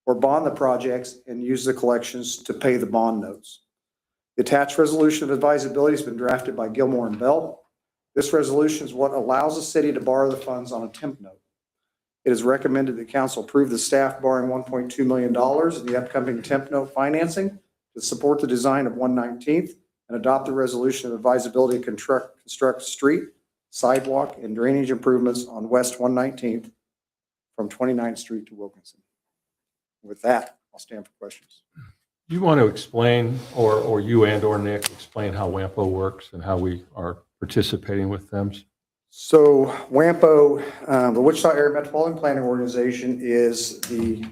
or bond the projects and use the collections to pay the bond notes. The attached resolution of advisability has been drafted by Gilmore and Bell. This resolution is what allows the city to borrow the funds on a temp note. It is recommended that council approve the staff borrowing $1.2 million in the upcoming temp note financing to support the design of 119th and adopt the resolution of advisability to construct street, sidewalk, and drainage improvements on West 119th from 29th Street to Wilkinson. With that, I'll stand for questions. You want to explain, or you and or Nick, explain how WAMPO works and how we are participating with them? So WAMPO, the Wichita Area Metropolitan Planning Organization, is the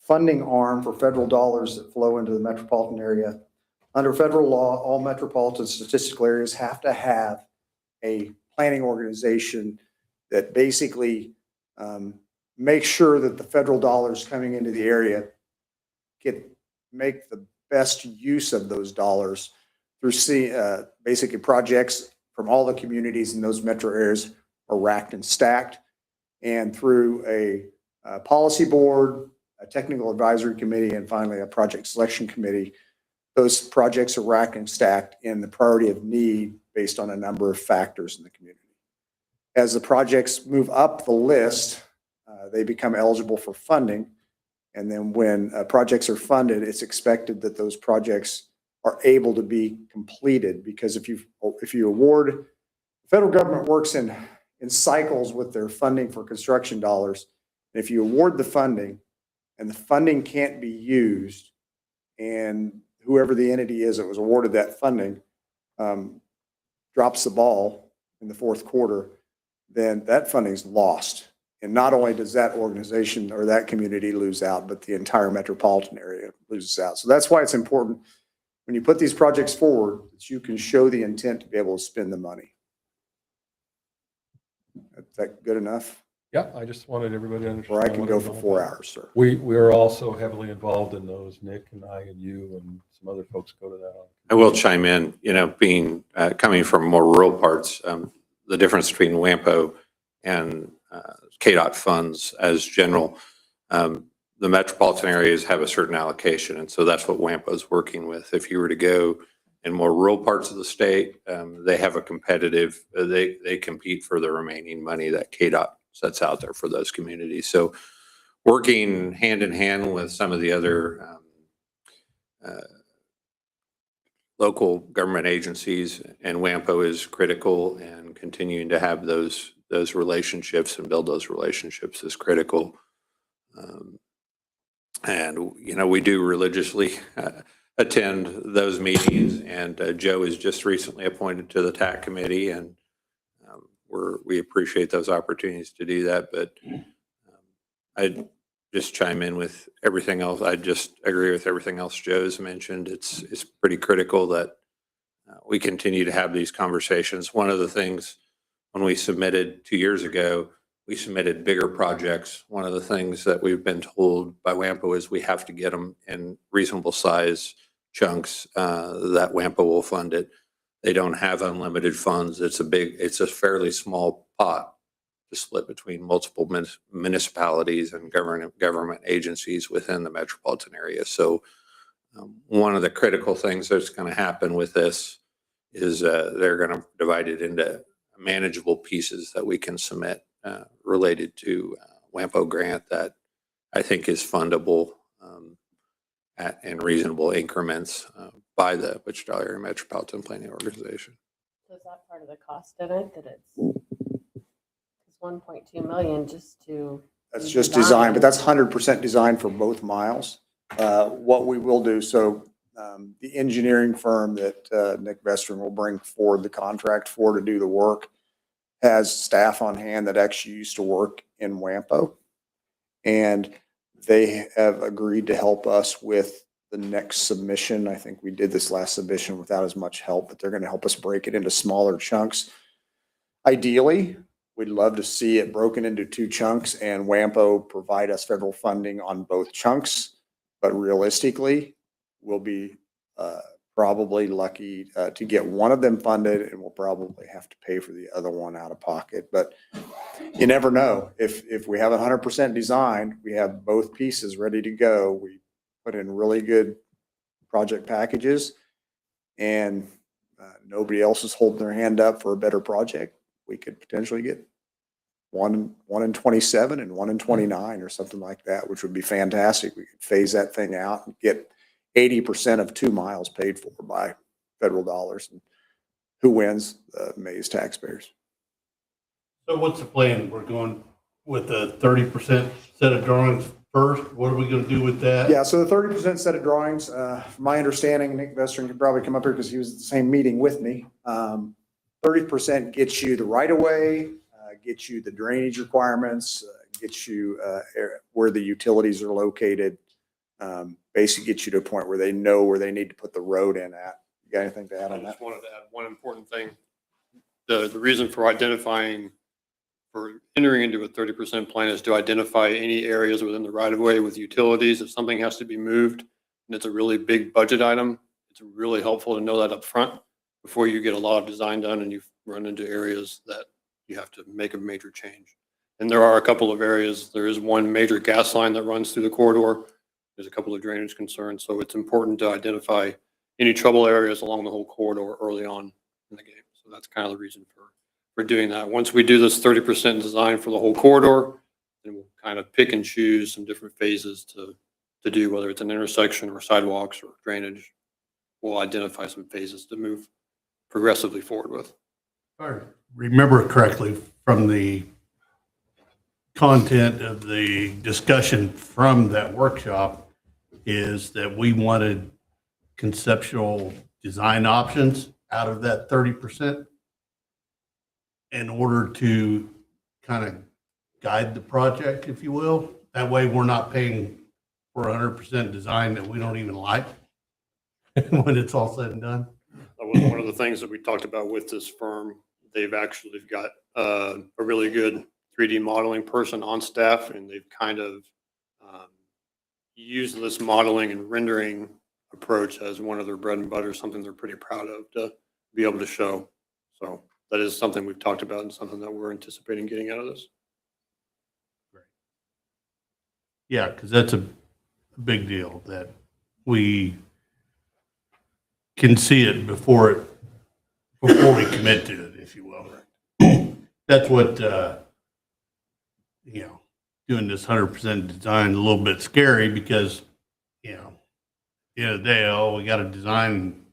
funding arm for federal dollars that flow into the metropolitan area. Under federal law, all metropolitan statistical areas have to have a planning organization that basically makes sure that the federal dollars coming into the area make the best use of those dollars through basically projects from all the communities in those metro areas are racked and stacked, and through a policy board, a technical advisory committee, and finally a project selection committee. Those projects are racked and stacked in the priority of need based on a number of factors in the community. As the projects move up the list, they become eligible for funding. And then when projects are funded, it's expected that those projects are able to be completed, because if you award, the federal government works in cycles with their funding for construction dollars. And if you award the funding and the funding can't be used, and whoever the entity is that was awarded that funding drops the ball in the fourth quarter, then that funding is lost. And not only does that organization or that community lose out, but the entire metropolitan area loses out. So that's why it's important when you put these projects forward that you can show the intent to be able to spend the money. Is that good enough? Yeah, I just wanted everybody to understand. Or I can go for 4 hours, sir. We are also heavily involved in those. Nick and I and you and some other folks go to that. I will chime in, being, coming from more rural parts, the difference between WAMPO and KDOT funds as general, the metropolitan areas have a certain allocation. And so that's what WAMPO is working with. If you were to go in more rural parts of the state, they have a competitive, they compete for the remaining money that KDOT sets out there for those communities. So working hand in hand with some of the other local government agencies and WAMPO is critical, and continuing to have those relationships and build those relationships is critical. And, we do religiously attend those meetings, and Joe is just recently appointed to the TAC committee, and we appreciate those opportunities to do that. But I just chime in with everything else. I just agree with everything else Joe's mentioned. It's pretty critical that we continue to have these conversations. One of the things when we submitted 2 years ago, we submitted bigger projects. One of the things that we've been told by WAMPO is we have to get them in reasonable size chunks, that WAMPO will fund it. They don't have unlimited funds. It's a fairly small pot to split between multiple municipalities and government agencies within the metropolitan area. So one of the critical things that's going to happen with this is they're going to divide it into manageable pieces that we can submit related to WAMPO grant that I think is fundable in reasonable increments by the Wichita Area Metropolitan Planning Organization. So is that part of the cost of it, that it's 1.2 million just to? That's just design, but that's 100% design for both miles. What we will do, so the engineering firm that Nick Vestron will bring forward the contract for to do the work has staff on hand that actually used to work in WAMPO. And they have agreed to help us with the next submission. I think we did this last submission without as much help, but they're going to help us break it into smaller chunks. Ideally, we'd love to see it broken into 2 chunks and WAMPO provide us federal funding on both chunks. But realistically, we'll be probably lucky to get one of them funded, and we'll probably have to pay for the other one out of pocket. But you never know. If we have 100% design, we have both pieces ready to go. We put in really good project packages, and nobody else is holding their hand up for a better project. We could potentially get one in 27 and one in 29 or something like that, which would be fantastic. We could phase that thing out and get 80% of 2 miles paid for by federal dollars. And who wins? The Maize taxpayers. So what's the plan? We're going with a 30% set of drawings first. What are we going to do with that? Yeah, so the 30% set of drawings, from my understanding, Nick Vestron could probably come up here because he was at the same meeting with me. 30% gets you the right of way, gets you the drainage requirements, gets you where the utilities are located. Basically gets you to a point where they know where they need to put the road in at. You got anything to add on I that? just wanted to add one important thing. The reason for entering into a 30% plan is to identify any areas within the right of way with utilities. If something has to be moved and it's a really big budget item, it's really helpful to know that up front before you get a lot of design done and you run into areas that you have to make a major change. And there are a couple of areas. There is one major gas line that runs through the corridor. There's a couple of drainage concerns. So it's important to identify any trouble areas along the whole corridor early on in the game. So that's kind of the reason for doing that. Once we do this 30% design for the whole corridor, then we'll kind of pick and choose some different phases to do, whether it's an intersection or sidewalks or drainage. We'll identify some phases to move progressively forward with. If I remember correctly from the content of the discussion from that workshop is that we wanted conceptual design options out of that 30% in order to kind of guide the project, if you will. That way we're not paying for 100% design that we don't even like when it's all said and done. That was one of the things that we talked about with this firm. They've actually got a really good 3D modeling person on staff, and they've kind of used this modeling and rendering approach as one of their bread and butter, something they're pretty proud of to be able to show. So that is something we've talked about and something that we're anticipating getting out of this. Yeah, because that's a big deal that we can see it before we commit to it, if you will. That's what, doing this 100% design is a little bit scary because, at the end of the day, we got a design,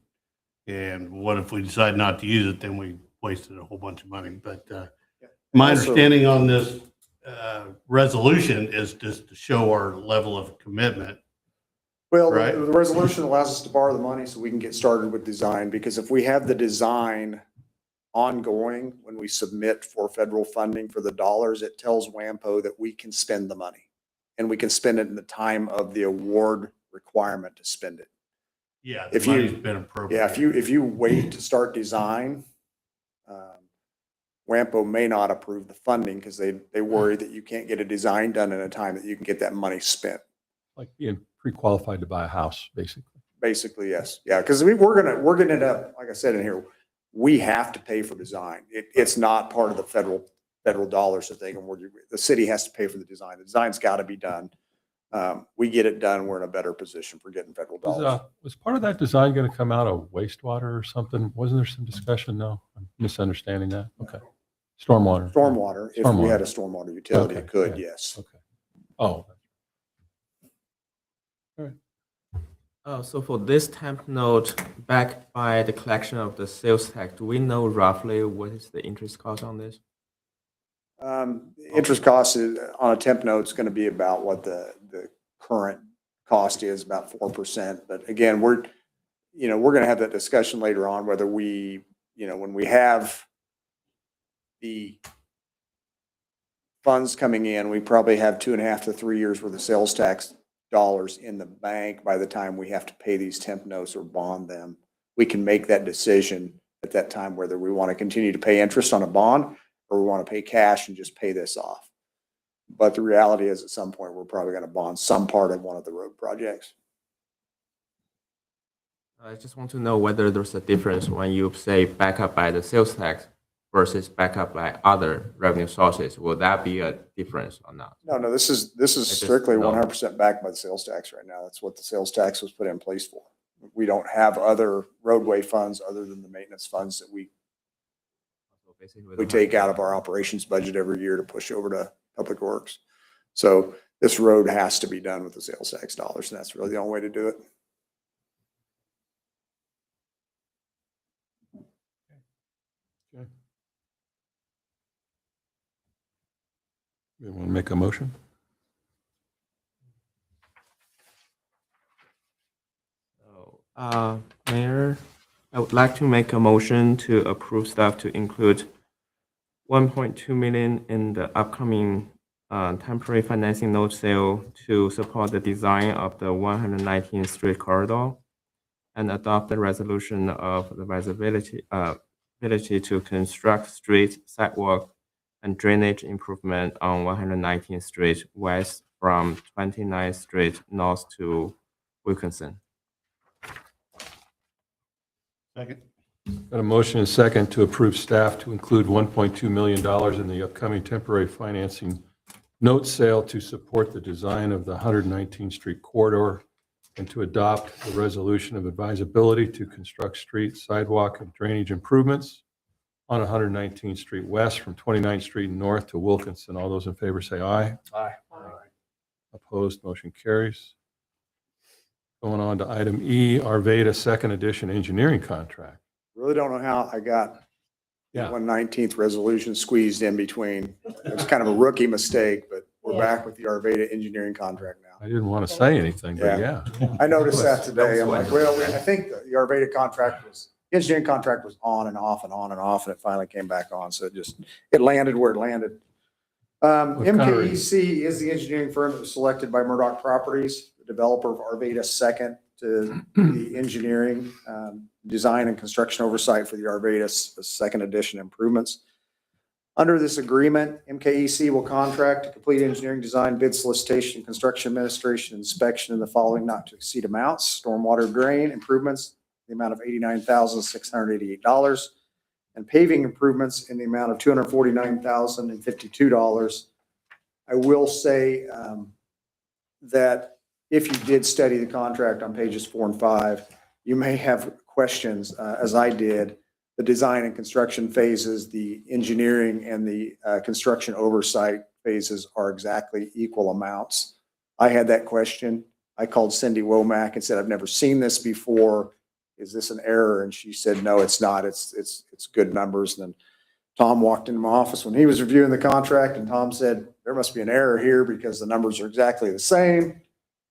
and what if we decide not to use it, then we wasted a whole bunch of money. But my understanding on this resolution is just to show our level of commitment. Well, Right. the resolution allows us to borrow the money so we can get started with design, because if we have the design ongoing when we submit for federal funding for the dollars, it tells WAMPO that we can spend the money and we can spend it in the time of the award requirement to spend it. Yeah, If the you- money's been appropriated. Yeah, if you wait to start design, WAMPO may not approve the funding because they worry that you can't get a design done in a time that you can get that money spent. Like being pre-qualified to buy a house, basically. Basically, yes. Yeah, because we're gonna end up, like I said in here, we have to pay for design. It's not part of the federal dollars that they can, the city has to pay for the design. The design's got to be done. We get it done, we're in a better position for getting federal dollars. Was part of that design going to come out of wastewater or something? Wasn't there some discussion? No, I'm misunderstanding that. Okay. Stormwater. Stormwater, if we had a stormwater utility, it Okay, could, yeah. yes. Okay. Oh, So for this temp note, backed by the collection of the sales tax, do we know roughly what is the interest cost on this? Interest cost is, on a temp note, is going to be about what the current cost is, about 4%. But again, we're going to have that discussion later on, whether we, when we have the funds coming in, we probably have 2.5 to 3 years worth of sales tax dollars in the bank by the time we have to pay these temp notes or bond them. We can make that decision at that time, whether we want to continue to pay interest on a bond or we want to pay cash and just pay this off. But the reality is at some point, we're probably going to bond some part of one of the road projects. I just want to know whether there's a difference when you say backup by the sales tax versus backup by other revenue sources. Will that be a difference or not? No, this is strictly 100% backed by the sales tax right now. That's what the sales tax was put in place for. We don't have other roadway funds other than the maintenance funds that we take out of our operations budget every year to push over to Public Works. So this road has to be done with the sales tax dollars, and that's really the only way to do it. you want to make a motion? Mayor, I would like to make a motion to approve staff to include 1.2 million in the upcoming temporary financing note sale to support the design of the 119th Street corridor and adopt the resolution of the ability to construct street, sidewalk, and drainage improvement on 119th Street west from 29th Street north to Wilkinson. Second. Got a motion and a second to approve staff to include $1.2 million in the upcoming temporary financing note sale to support the design of the 119th Street corridor and to adopt the resolution of advisability to construct street, sidewalk, and drainage improvements on 119th Street west from 29th Street north to Wilkinson. All those in favor say aye. Aye. Opposed, motion carries. Going on to item E, Arvada Second Edition Engineering Contract. Really don't know how I got Yeah. 119th resolution squeezed in between. It's kind of a rookie mistake, but we're back with the Arvada engineering contract now. I didn't want to say anything, but yeah. I noticed that today. I'm like, well, I think the Arvada contract the engineering contract was on and off and on and off, and it finally came back on. So it landed where it landed. MKEC is the engineering firm that was selected by Murdoch Properties, the developer of Arvada Second, to the engineering, design and construction oversight for the Arvada Second Edition improvements. Under this agreement, MKEC will contract to complete engineering design, bid solicitation, construction administration, inspection in the following not to exceed amounts: stormwater drain improvements, the amount of $89,688, and paving improvements in the amount of $249,052. I will say that if you did study the contract on pages 4 and 5, you may have questions, as I did. The design and construction phases, the engineering and the construction oversight phases are exactly equal amounts. I had that question. I called Cindy Womack and said, I've never seen this before. Is this an error? And she said, no, it's not. It's good numbers. And then Tom walked into my office when he was reviewing the contract, and Tom said, there must be an error here because the numbers are exactly the same.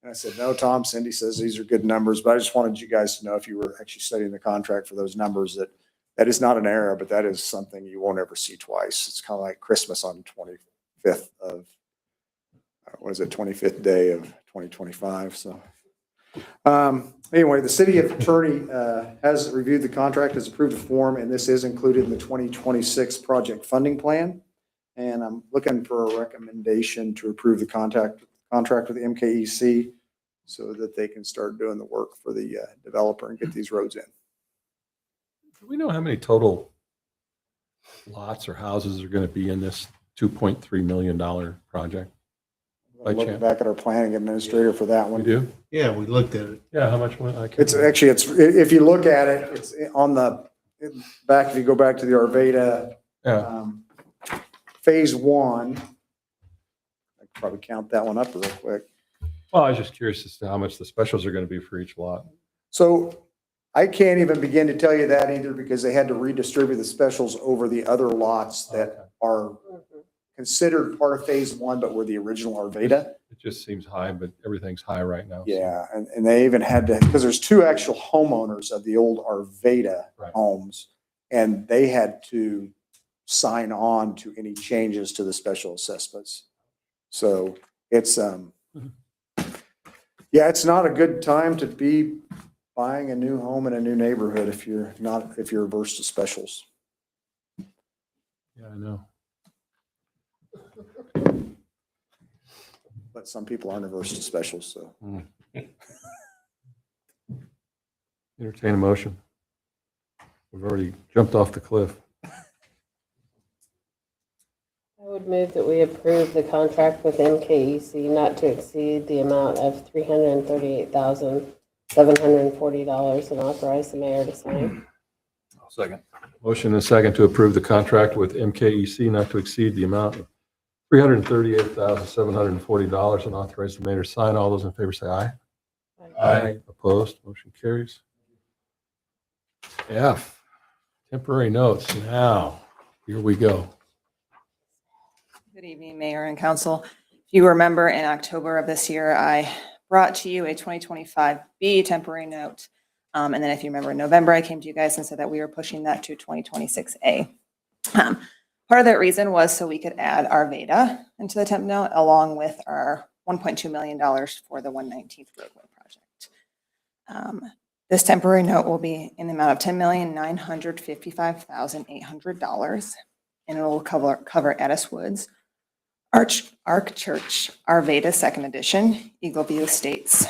And I said, no, Tom, Cindy says these are good numbers, but I just wanted you guys to know, if you were actually studying the contract for those numbers, that is not an error, but that is something you won't ever see twice. It's kind of like Christmas on 25th of, 25th day of 2025. So Anyway, the city attorney has reviewed the contract, has approved the form, and this is included in the 2026 project funding plan. And I'm looking for a recommendation to approve the contract with MKEC so that they can start doing the work for the developer and get these roads in. Do we know how many total lots or houses are going to be in this $2.3 million project? By I'm looking chance? back at our planning administrator for that We one. do? Yeah, we looked at it. Yeah, how much? I can't It's remember. actually, if you look at it, it's on the back, if you go back to the Arvada, Yeah, phase one. I could probably count that one up real quick. well, I was just curious as to how much the specials are going to be for each lot. So I can't even begin to tell you that either because they had to redistribute the specials over the other lots that are considered part of phase one, but were the original Arvada. It just seems high, but everything's high right now. so- Yeah, and they even had to, because there's two actual homeowners of the old Arvada Right. homes, and they had to sign on to any changes to the special assessments. So it's, yeah, it's not a good time to be buying a new home in a new neighborhood if you're averse to specials. Yeah, I know. But some people aren't averse to specials, so. Entertain a motion. We've already jumped off the cliff. I would move that we approve the contract with MKEC not to exceed the amount of $338,740 and authorize the mayor to sign. Second. Motion and second to approve the contract with MKEC not to exceed the amount of $338,740 and authorize the mayor to sign. All those in favor say aye. Aye. Opposed? Motion carries. F, temporary notes. Now, here we go. Good evening, Mayor and Council. If you remember, in October of this year, I brought to you a 2025B temporary note. And then if you remember in November, I came to you guys and said that we were pushing that to 2026A. Part of that reason was so we could add Arvada into the temp note along with our $1.2 million for the 119th roadway project. This temporary note will be in the amount of $10,955,800, and it will cover Addis Woods, Arc Church, Arvada Second Edition, Eagle View Estates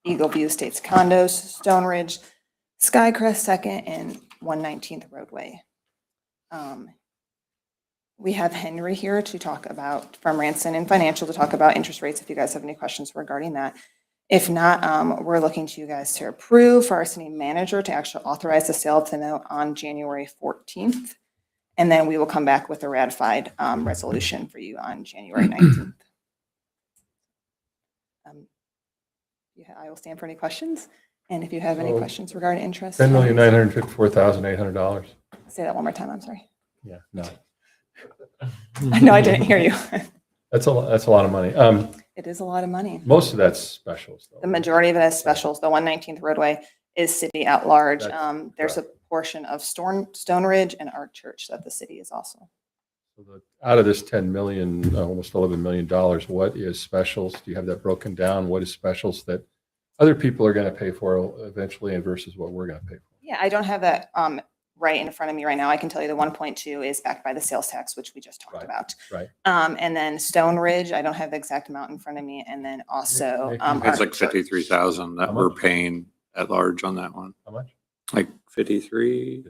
condos, Stone Ridge, Skycrest Second, and 119th roadway. We have Henry here to talk about, from Ranson and Financial, to talk about interest rates if you guys have any questions regarding that. If not, we're looking to you guys to approve for our city manager to actually authorize the sale of the note on January 14th. And then we will come back with a ratified resolution for you on January 19th. Yeah, I will stand for any questions. And if you have any questions regarding interest. $10,954,800. Say that one more time, I'm sorry. Yeah, no. No, I didn't hear you. That's a lot of money. It is a lot of money. Most of that's specials, though. The majority of it is specials. The 119th roadway is city at large. There's a portion of Stone Ridge and Arc Church that the city is also. So out of this 10 million, almost $11 million, what is specials? Do you have that broken down? What is specials that other people are going to pay for eventually and versus what we're going to pay for? Yeah, I don't have that right in front of me right now. I can tell you the 1.2 is backed by the sales tax, which we just talked about. Right. And then Stone Ridge, I don't have the exact amount in front of me. And then also It's It's like Arc Church. 53,000 that How we're much? paying at large on that one. How much? Like 53?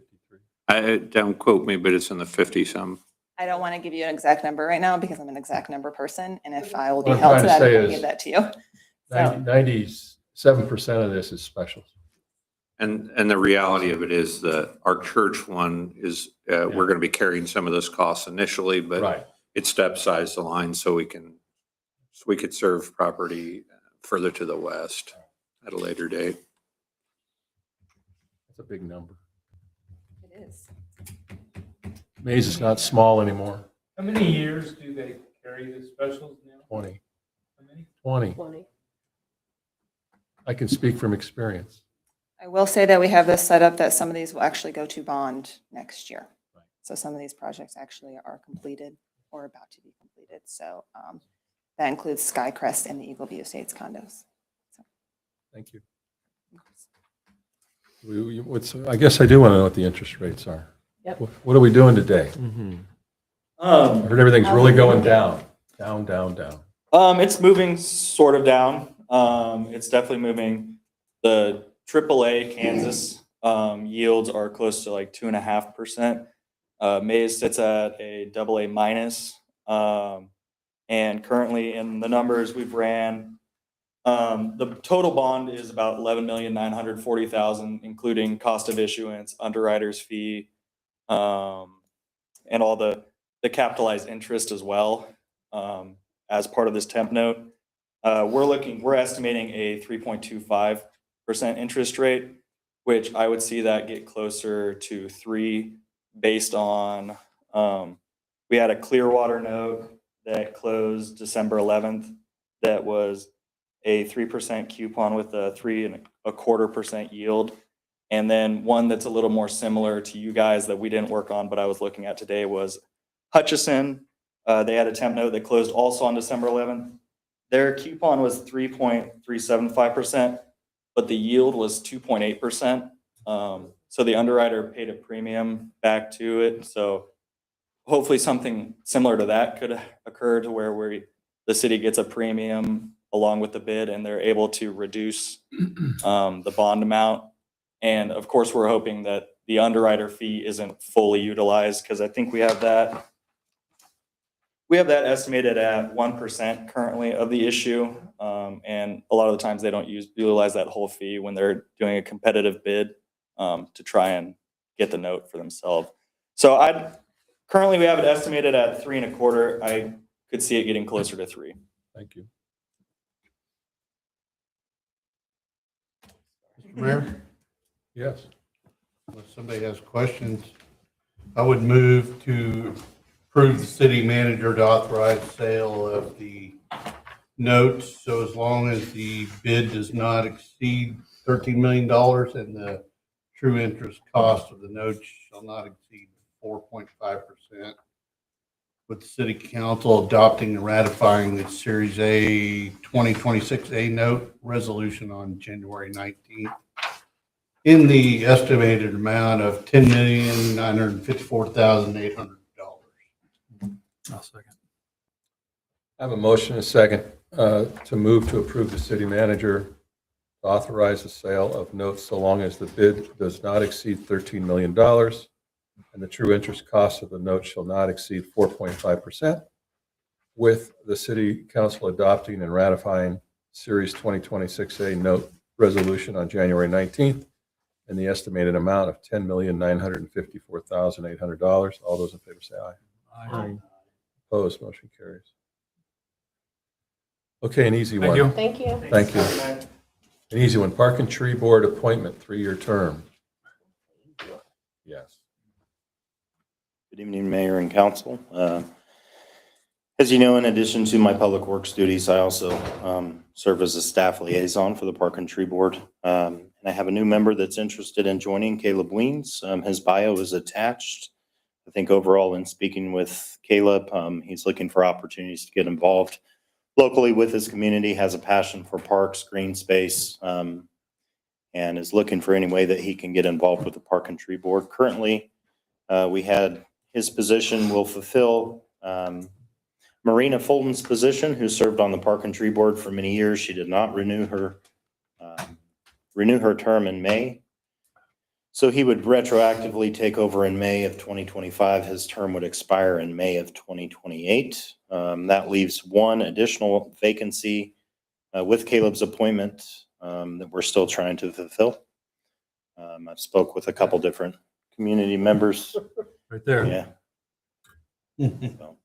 53. Don't quote me, but it's in the 50 some. I don't want to give you an exact number right now because I'm an exact number person. And if I will be What I'm held to trying to that, say I will is give that to you. 97% of this is specials. And the reality of it is the our church one is, we're going to be carrying some of those costs initially, but Right. it step sized the line so we could serve property further to the west at a later date. That's a big number. It is. Maize is not small anymore. How many years do they carry the specials now? 20. How many? 20. 20. I can speak from experience. I will say that we have this set up that some of these will actually go to bond next year. Right. So some of these projects actually are completed or about to be completed. So that includes Skycrest and the Eagle View Estates condos. Thank you. I guess I do want to know what the interest rates are. Yep. What are we doing today? I heard everything's How really we going moving? down. It's moving sort of down. It's definitely moving. The AAA Kansas yields are close to like 2.5%. Maize sits at a AA minus. And currently in the numbers we've ran, the total bond is about 11,940,000, including cost of issuance, underwriter's fee, and all the capitalized interest as well, as part of this temp note. We're estimating a 3.25% interest rate, which I would see that get closer to 3 based on, we had a Clearwater note that closed December 11th that was a 3% coupon with a 3.25% yield. And then one that's a little more similar to you guys that we didn't work on, but I was looking at today was Hutchison. They had a temp note that closed also on December 11th. Their coupon was 3.375%, but the yield was 2.8%. So the underwriter paid a premium back to it. So hopefully something similar to that could occur to where the city gets a premium along with the bid and they're able to reduce the bond amount. And of course, we're hoping that the underwriter fee isn't fully utilized because I think we have that estimated at 1% currently of the issue. And a lot of the times they don't utilize that whole fee when they're doing a competitive bid to try and get the note for themselves. So currently we have it estimated at 3.25. I could see it getting closer to 3. Thank you. Mr. Mayor, Yes. unless somebody has questions, I would move to approve the city manager to authorize sale of the notes. So as long as the bid does not exceed $13 million and the true interest cost of the notes shall not exceed 4.5%. With the city council adopting and ratifying the Series A 2026A note resolution on January 19th in the estimated amount of $10,954,800. I'll second. I have a motion and a second to move to approve the city manager to authorize the sale of notes so long as the bid does not exceed $13 million and the true interest cost of the note shall not exceed 4.5%, with the city council adopting and ratifying Series 2026A note resolution on January 19th and the estimated amount of $10,954,800. All those in favor say aye. Aye. Opposed, motion carries. Okay, an easy Thank one. you. Thank you. Thank you. An easy one. Park and Tree Board appointment, 3-year term. Yes. Good evening, Mayor and Council. As you know, in addition to my public works duties, I also serve as a staff liaison for the Park and Tree Board. And I have a new member that's interested in joining, Caleb Weens. His bio is attached. I think overall in speaking with Caleb, he's looking for opportunities to get involved locally with his community, has a passion for parks, green space, and is looking for any way that he can get involved with the Park and Tree Board. Currently, we had his position will fulfill Marina Fulton's position, who served on the Park and Tree Board for many years. She did not renew her term in May. So he would retroactively take over in May of 2025. His term would expire in May of 2028. That leaves one additional vacancy with Caleb's appointment that we're still trying to fulfill. I've spoke with a couple different community members. Right there. Yeah. So,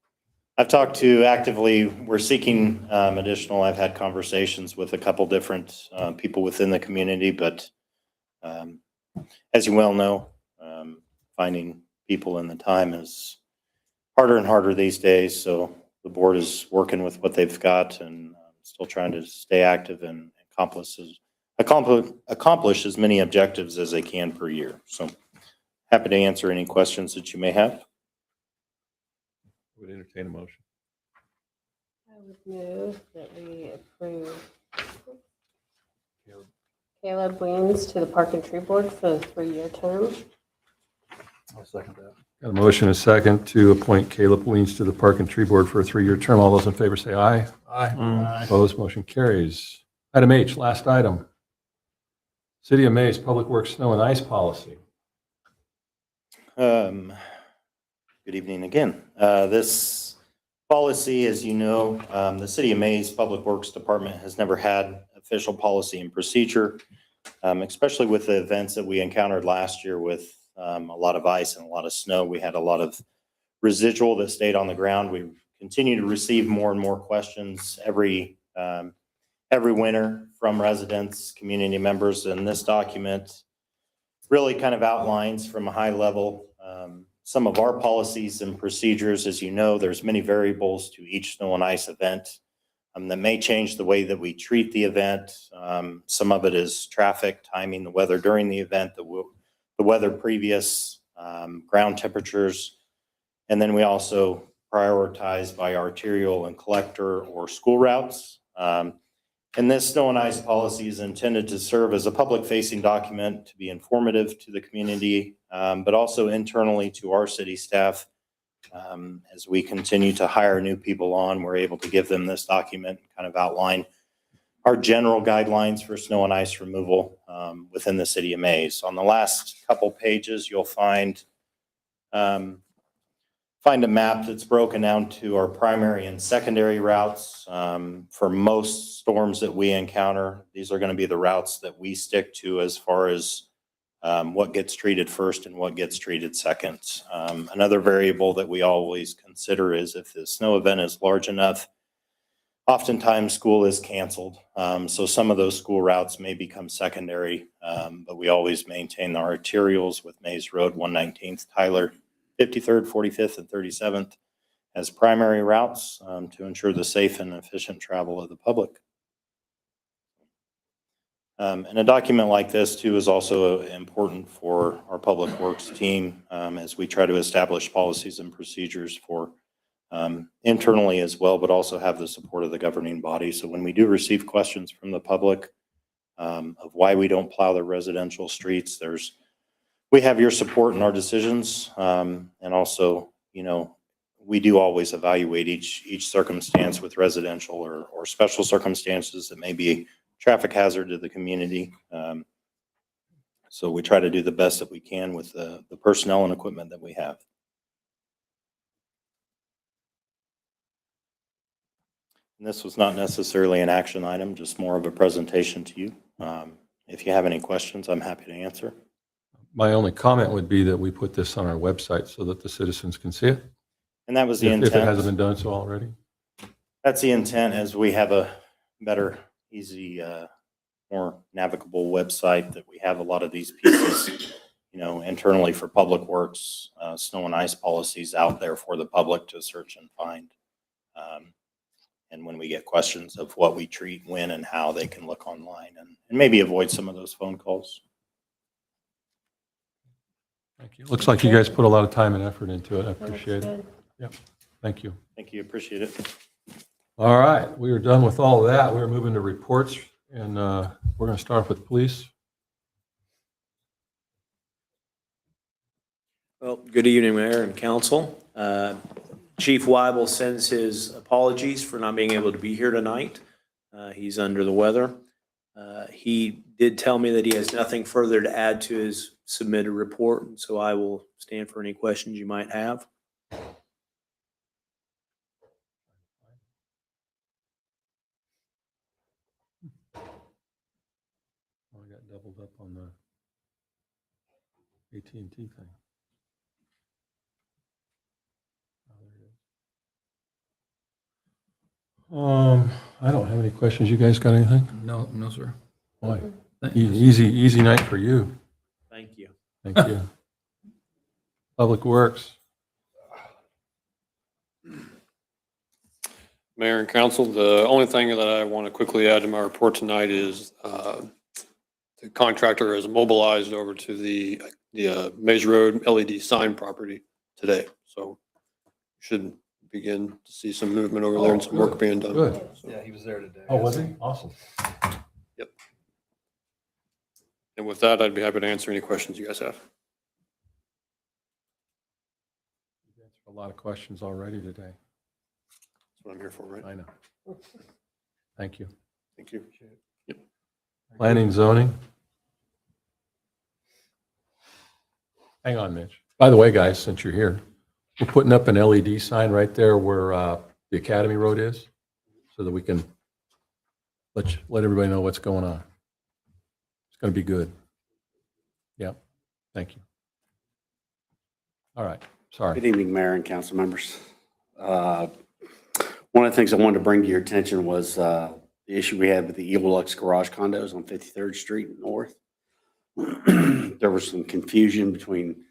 I've talked to actively, we're seeking additional, I've had conversations with a couple different people within the community, but as you well know, finding people in the time is harder and harder these days. So the board is working with what they've got and still trying to stay active and accomplish as many objectives as they can per year. So happy to answer any questions that you may have. Would entertain a motion. I would move that we approve Caleb Weems to the Park and Tree Board for the 3-year term. I'll second that. Got a motion and a second to appoint Caleb Weens to the Park and Tree Board for a 3-year term. All those in favor say aye. Aye. Opposed, motion carries. Item H, last item. City of Maize Public Works Snow and Ice Policy. Good evening again. This policy, as you know, the City of Maize Public Works Department has never had official policy and procedure, especially with the events that we encountered last year with a lot of ice and a lot of snow. We had a lot of residual that stayed on the ground. We continue to receive more and more questions every winter from residents, community members, and this document really kind of outlines from a high level some of our policies and procedures. As you know, there's many variables to each snow and ice event that may change the way that we treat the event. Some of it is traffic, timing, the weather during the event, the weather previous, ground temperatures, and then we also prioritize by arterial and collector or school routes. And this snow and ice policy is intended to serve as a public-facing document to be informative to the community, but also internally to our city staff. As we continue to hire new people on, we're able to give them this document, kind of outline our general guidelines for snow and ice removal within the City of Maize. On the last couple pages, you'll find a map that's broken down to our primary and secondary routes. For most storms that we encounter, these are going to be the routes that we stick to as far as what gets treated first and what gets treated second. Another variable that we always consider is if the snow event is large enough, oftentimes school is canceled. So some of those school routes may become secondary, but we always maintain our arterials with Maize Road, 119th, Tyler, 53rd, 45th, and 37th as primary routes to ensure the safe and efficient travel of the public. And a document like this too is also important for our public works team as we try to establish policies and procedures for internally as well, but also have the support of the governing body. So when we do receive questions from the public of why we don't plow the residential streets, we have your support in our decisions. And also, we do always evaluate each circumstance with residential or special circumstances that may be a traffic hazard to the community. So we try to do the best that we can with the personnel and equipment that we have. And this was not necessarily an action item, just more of a presentation to you. If you have any questions, I'm happy to answer. My only comment would be that we put this on our website so that the citizens can see it. And that was the intent. If it hasn't been done so already. That's the intent, as we have a better, easy, more navigable website that we have a lot of these pieces, internally for public works, snow and ice policies out there for the public to search and find. And when we get questions of what we treat, when and how, they can look online and maybe avoid some of those phone calls. Thank you. Looks like you guys put a lot of time and effort into it. I appreciate it. Yep. Thank you. Thank you. Appreciate it. All right. We are done with all of that. We're moving to reports, and we're going to start with police. Well, good evening, Mayor and Council. Chief Weibel sends his apologies for not being able to be here tonight. He's under the weather. He did tell me that he has nothing further to add to his submitted report, and so I will stand for any questions you might have. I got doubled up on the AT&T thing. I don't have any questions. You guys got anything? No, sir. Boy, easy night for you. Thank you. Thank you. Public Works. Mayor and Council, the only thing that I want to quickly add to my report tonight is the contractor is mobilized over to the Maize Road LED sign property today. So should begin to see some movement over there and some work being done. Good. Yeah, he was there today. Oh, was he? Awesome. Yep. And with that, I'd be happy to answer any questions you guys have. You've answered a lot of questions already today. That's what I'm here for, right? I know. Thank you. Thank you. Yep. Planning, zoning? Hang on, Mitch. By the way, guys, since you're here, we're putting up an LED sign right there where the Academy Road is, so that we can let everybody know what's going on. It's going to be good. Yeah, thank you. All right, sorry. Good evening, Mayor and council members. One of the things I wanted to bring to your attention was the issue we had with the Eagle Lux garage condos on 53rd Street North. There was some confusion between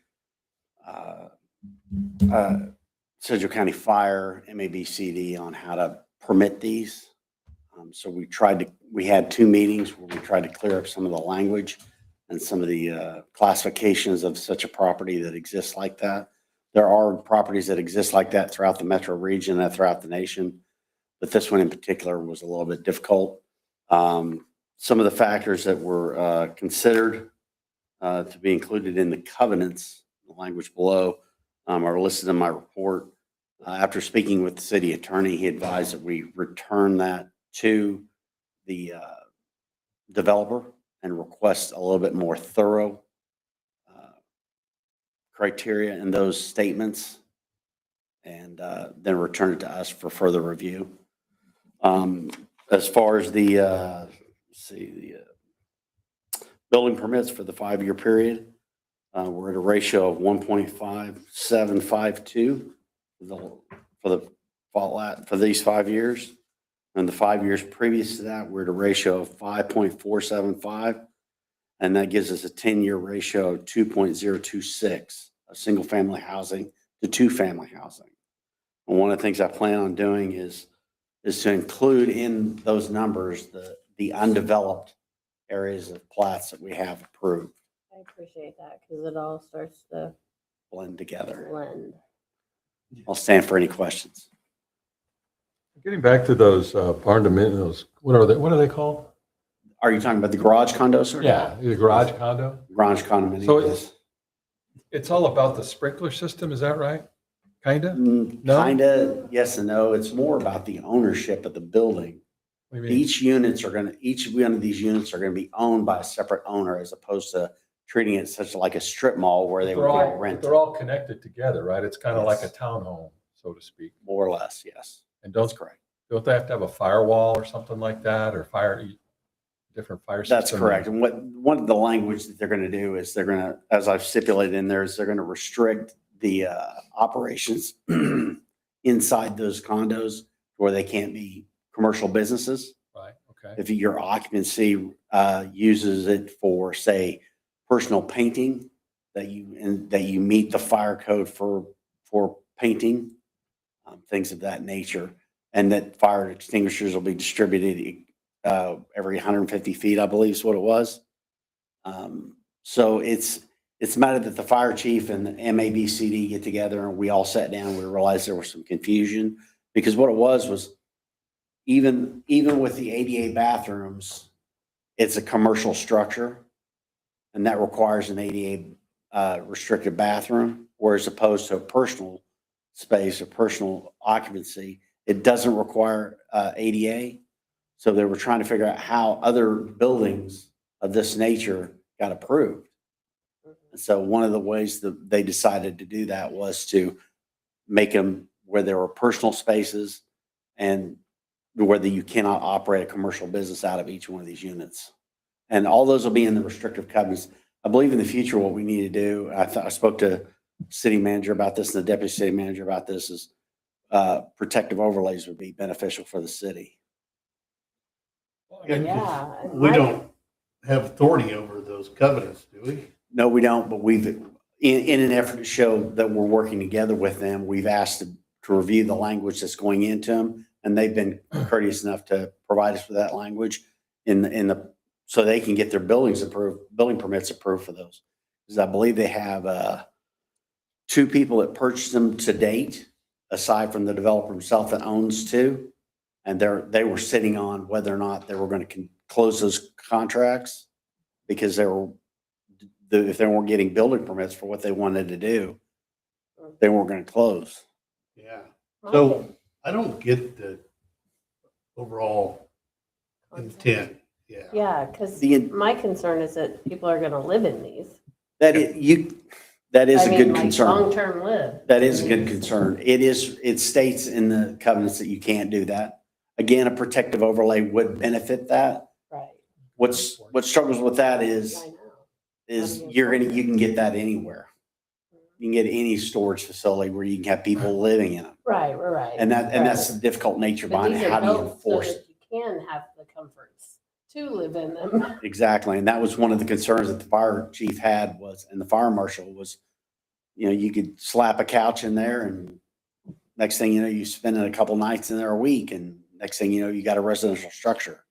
Sedgwick County Fire, MABCD on how to permit these. So we had 2 meetings where we tried to clear up some of the language and some of the classifications of such a property that exists like that. There are properties that exist like that throughout the metro region and throughout the nation, but this one in particular was a little bit difficult. Some of the factors that were considered to be included in the covenants, the language below, are listed in my report. After speaking with the city attorney, he advised that we return that to the developer and request a little bit more thorough criteria in those statements, and then return it to us for further review. As far as the building permits for the 5-year period, we're at a ratio of 1.5752 for these 5 years. And the 5 years previous to that, we're at a ratio of 5.475. And that gives us a 10-year ratio of 2.026 of single-family housing to 2-family housing. And one of the things I plan on doing is to include in those numbers the undeveloped areas of plats that we have approved. I appreciate that because it all starts to Blend together. blend. I'll stand for any questions. Getting back to those barn dominiums, what are they called? Are you talking about the garage condos, sir? Yeah, the garage condo. Garage condominium. So yes. it's all about the sprinkler system, is that right? Kinda? No? Kinda, yes and no. It's more about the ownership of the building. What do you mean? Each one of these units are gonna be owned by a separate owner as opposed to treating it such like a strip mall where they would get rented. They're all connected together, right? It's kind of like a Yes. townhome, so to speak. More or less, yes. And That's correct. don't they have to have a firewall or something like that, or different fire system? That's correct. And one of the language that they're gonna do is they're gonna, as I've stipulated in there, is they're gonna restrict the operations inside those condos where they can't be commercial businesses. Right, okay. If your occupancy uses it for, say, personal painting, that you meet the fire code for painting, things of that nature, and that fire extinguishers will be distributed every 150 feet, I believe is what it was. So it's a matter that the fire chief and the MABCD get together and we all sat down and we realized there was some confusion because what it was even with the ADA bathrooms, it's a commercial structure and that requires an ADA restricted bathroom, whereas opposed to a personal space or personal occupancy, it doesn't require ADA. So they were trying to figure out how other buildings of this nature got approved. And so one of the ways that they decided to do that was to make them where there were personal spaces and whether you cannot operate a commercial business out of each one of these units. And all those will be in the restrictive covenants. I believe in the future, what we need to do, I spoke to city manager about this and the deputy city manager about this, is protective overlays would be beneficial for the city. Yeah. We don't have authority over those covenants, do we? No, we don't, but in an effort to show that we're working together with them, we've asked to review the language that's going into them, and they've been courteous enough to provide us with that language so they can get their building permits approved for those. Because I believe they have 2 people that purchased them to date, aside from the developer himself that owns 2. And they were sitting on whether or not they were going to close those contracts. because if they weren't getting building permits for what they wanted to do, they weren't going to close. Yeah. So I don't get the overall intent. Yeah. Yeah, because my concern is that people are gonna live in these. That is I a mean, good like, concern. long-term live. That is a good concern. It states in the covenants that you can't do that. Again, a protective overlay would benefit that. Right. What struggles with that is I know. you can get that anywhere. You can get any storage facility where you can have people living in them. Right. And that's the difficult nature But behind these it. are How do you built so enforce it? that you can have the comforts to live in them. Exactly. And that was one of the concerns that the fire chief had and the fire marshal was, you could slap a couch in there and next thing you know, you spend a couple nights in there a week and next thing you know, you got a residential structure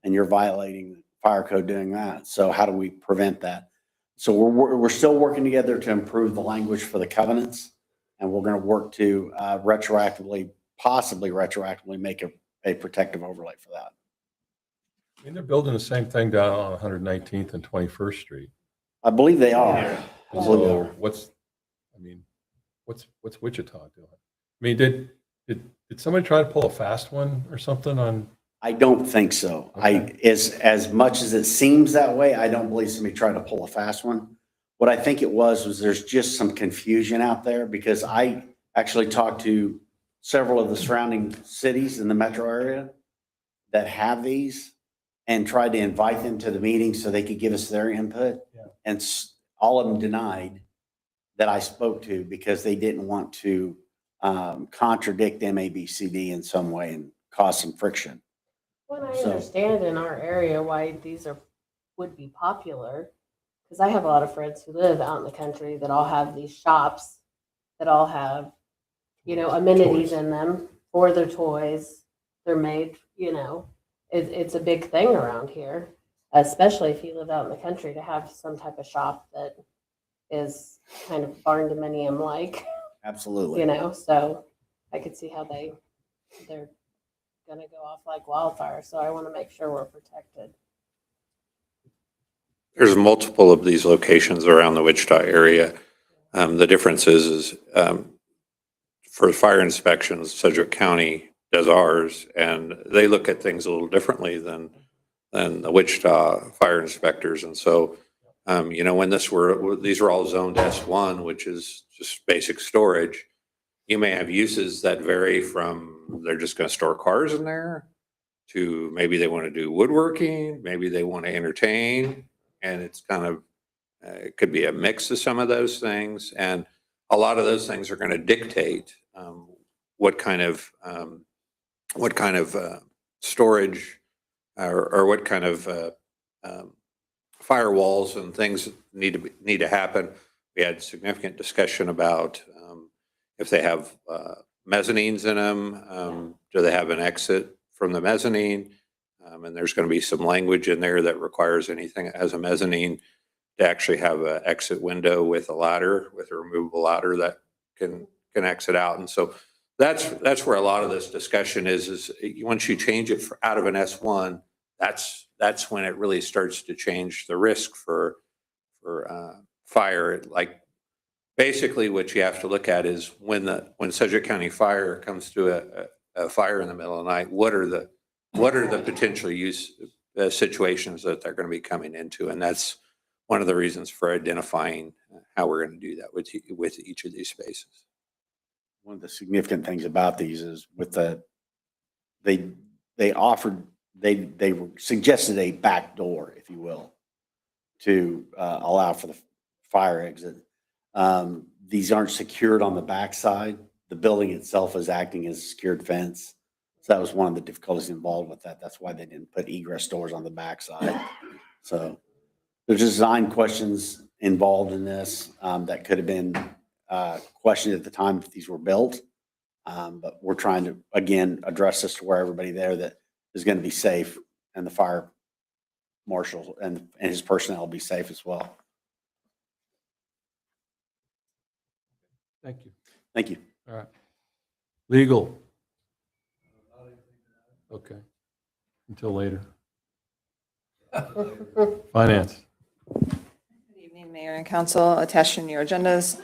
and you're violating the fire code doing that. So how do we prevent that? So we're still working together to improve the language for the covenants. And we're going to work to possibly retroactively make a protective overlay for that. I mean, they're building the same thing down on 119th and 21st Street. I believe they are. Yeah. I believe they So are. what's Wichita doing? I mean, did somebody try to pull a fast one or something on? I don't think so. Okay. As much as it seems that way, I don't believe somebody tried to pull a fast one. What I think it was there's just some confusion out there because I actually talked to several of the surrounding cities in the metro area that have these and tried to invite them to the meeting so they could give us their input. Yeah. And all of them denied that I spoke to because they didn't want to contradict MABCD in some way and cause some friction. Well, I So- understand in our area why these would be popular. Because I have a lot of friends who live out in the country that all have these shops that all have, amenities in them for their toys. They're made, it's a big thing around here, especially if you live out in the country to have some type of shop that is kind of barn dominium like, Absolutely. so I could see how they're gonna go off like wildfire. So I want to make sure we're protected. There's multiple of these locations around the Wichita area. The difference is for fire inspections, Sedgwick County does ours, and they look at things a little differently than the Wichita fire inspectors. And so, when these were all zoned S1, which is just basic storage, you may have uses that vary from they're just going to store cars in there to maybe they want to do woodworking, maybe they want to entertain. And it's kind of, it could be a mix of some of those things. And a lot of those things are going to dictate what kind of storage or what kind of firewalls and things need to happen. We had significant discussion about if they have mezzanines in them, do they have an exit from the mezzanine? And there's going to be some language in there that requires anything that has a mezzanine to actually have an exit window with a ladder, with a removable ladder that can exit out. And so that's where a lot of this discussion is once you change it out of an S1, that's when it really starts to change the risk for fire. Like basically what you have to look at is when Sedgwick County Fire comes to a fire in the middle of the night, what are the potential situations that they're going to be coming into? And that's one of the reasons for identifying how we're going to do that with each of these spaces. One of the significant things about these is they suggested a back door, if you will, to allow for the fire exit. These aren't secured on the backside. The building itself is acting as a secured fence. So that was one of the difficulties involved with that. That's why they didn't put egress doors on the backside. So there's design questions involved in this that could have been questioned at the time if these were built. But we're trying to, again, address this to where everybody there that is going to be safe and the fire marshal and his personnel will be safe as well. Thank you. Thank you. All right. Legal. Okay. Until later. Finance. Good evening, Mayor and Council. Attached in your agendas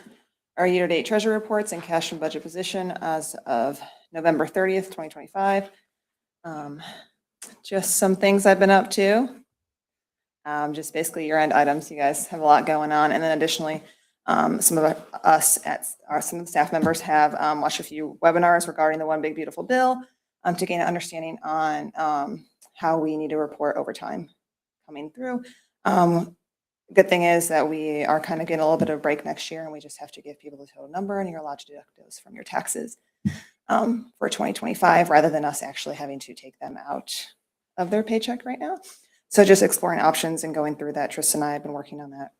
are year-to-date treasury reports and cash and budget position as of November 30th, 2025. Just some things I've been up to. Just basically year-end items. You guys have a lot going on. And then additionally, some of some of the staff members have watched a few webinars regarding the One Big Beautiful Bill to gain an understanding on how we need to report overtime coming through. Good thing is that we are kind of getting a little bit of a break next year, and we just have to give people the total number, and you're allowed to deduct those from your taxes for 2025, rather than us actually having to take them out of their paycheck right now. So just exploring options and going through that. Tristan and I have been working on that.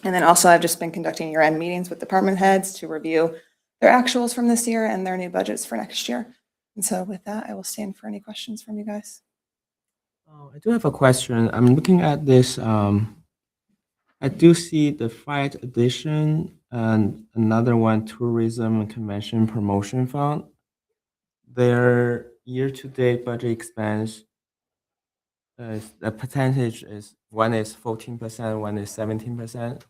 And then also I've just been conducting year-end meetings with department heads to review their actuals from this year and their new budgets for next year. And so with that, I will stand for any questions from you guys. I do have a question. I'm looking at this. I do see the fight edition and another one, tourism and convention promotion fund. Their year-to-date budget expense, the percentage is one is 14%, one is 17%.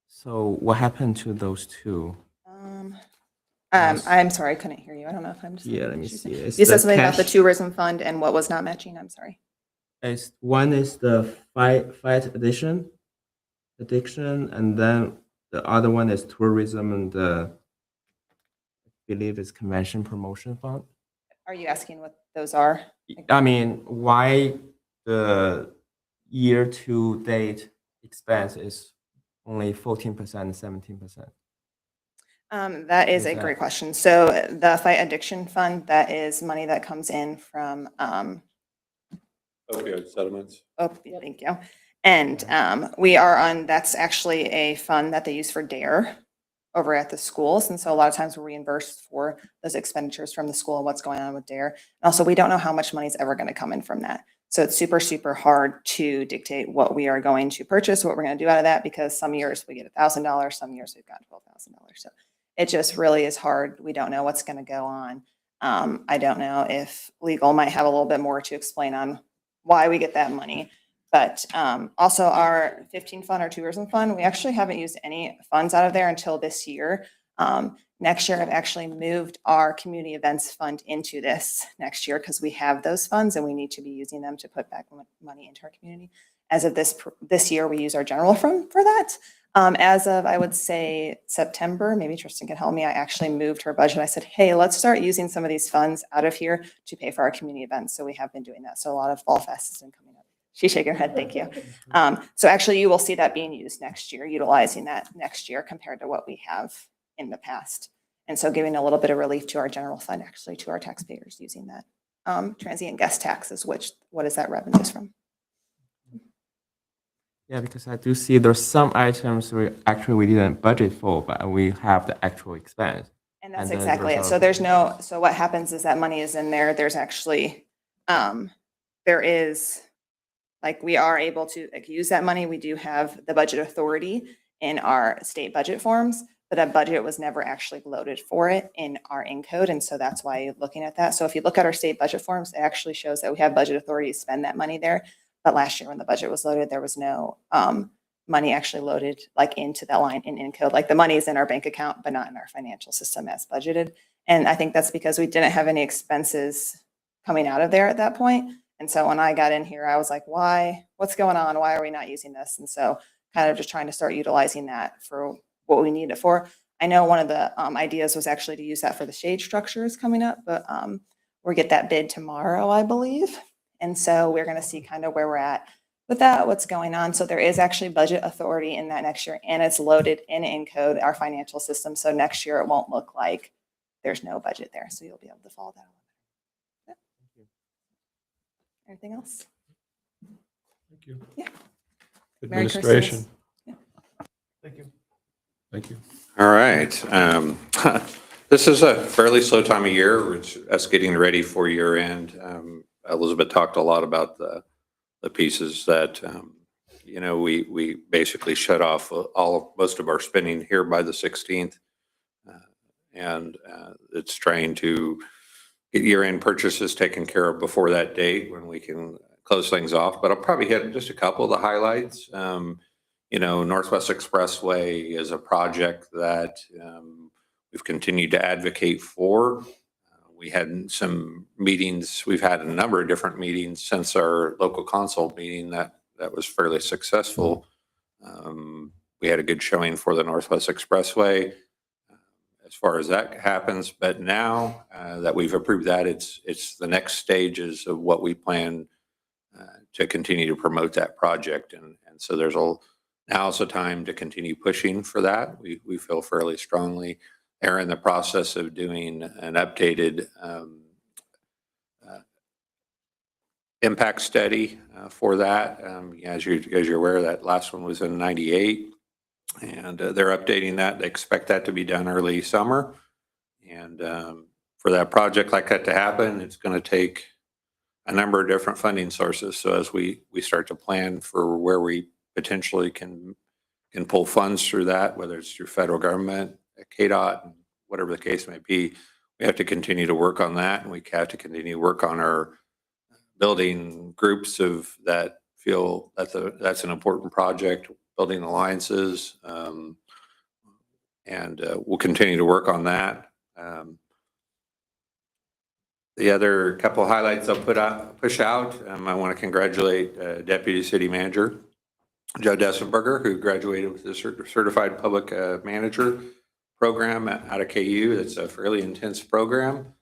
So what happened to those two? I'm sorry, I couldn't hear you. I don't know if I'm just. Yeah, let me see. It's You the said something about the cash- tourism fund and what was not matching. I'm sorry. One is the fight addiction, and then the other one is tourism and I believe it's convention promotion fund. Are you asking what those are? I mean, why the year-to-date expense is only 14% and 17%? That is Is a that- great question. So the Fight Addiction Fund, that is money that comes in from, Opioid settlements. oh, thank you. And we are on, that's actually a fund that they use for DARE over at the schools. And so a lot of times we're reimbursed for those expenditures from the school and what's going on with DARE. And also, we don't know how much money is ever going to come in from that. So it's super, super hard to dictate what we are going to purchase, what we're going to do out of that, because some years we get $1,000, some years we've got $12,000. So it just really is hard. We don't know what's going to go on. I don't know if legal might have a little bit more to explain on why we get that money. But also our 15 fund, our tourism fund, we actually haven't used any funds out of there until this year. Next year, I've actually moved our community events fund into this next year because we have those funds and we need to be using them to put back money into our community. As of this year, we use our general fund for that. As of, I would say, September, maybe Tristan can help me, I actually moved her budget. I said, hey, let's start using some of these funds out of here to pay for our community events. So we have been doing that. So a lot of Fall Fest has been coming up. She's shaking her head, thank you. So actually you will see that being used next year, utilizing that next year compared to what we have in the past. And so giving a little bit of relief to our general fund, actually to our taxpayers using that. Transient guest taxes, what is that revenues from? Yeah, because I do see there's some items we didn't budget for, but we have the actual expense. And that's then exactly it. there's So there's no, so what happens is that money is in there. There's actually, there is, like, we are able to use that money. We do have the budget authority in our state budget forms, but a budget was never actually loaded for it in our code. And so that's why you're looking at that. So if you look at our state budget forms, it actually shows that we have budget authority to spend that money there. But last year when the budget was loaded, there was no money actually loaded like into that line in code. Like the money is in our bank account, but not in our financial system as budgeted. And I think that's because we didn't have any expenses coming out of there at that point. And so when I got in here, I was like, why, what's going on? Why are we not using this? And so kind of just trying to start utilizing that for what we need it for. I know one of the ideas was actually to use that for the shade structures coming up, but we'll get that bid tomorrow, I believe. And so we're going to see kind of where we're at with that, what's going on. So there is actually budget authority in that next year, and it's loaded in code, our financial system. So next year it won't look like there's no budget there. So you'll be able to follow that. Yep. Anything else? Thank you. Yeah. Merry Administration. Christmas. Yeah. Thank you. Thank you. All right. This is a fairly slow time of year. It's us getting ready for year end. Elizabeth talked a lot about the pieces that, we basically shut off most of our spending here by the 16th. And it's trying to get year end purchases taken care of before that date when we can close things off, but I'll probably hit just a couple of the highlights. Northwest Expressway is a project that we've continued to advocate for. We had some meetings. We've had a number of different meetings since our local consult meeting that was fairly successful. We had a good showing for the Northwest Expressway as far as that happens. But now that we've approved that, it's the next stages of what we plan to continue to promote that project. And so now's the time to continue pushing for that. We feel fairly strongly. They're in the process of doing an updated impact study for that. As you're aware, that last one was in 98, and they're updating that. They expect that to be done early summer. And for that project like that to happen, it's going to take a number of different funding sources. So as we start to plan for where we potentially can pull funds through that, whether it's through federal government, KDOT, whatever the case may be, we have to continue to work on that, and we have to continue to work on our building groups that feel that's an important project, building alliances, and we'll continue to work on that. The other couple of highlights I'll push out, I want to congratulate Deputy City Manager Joe Dessenberger, who graduated with the Certified Public Manager program out of KU. It's a fairly intense program.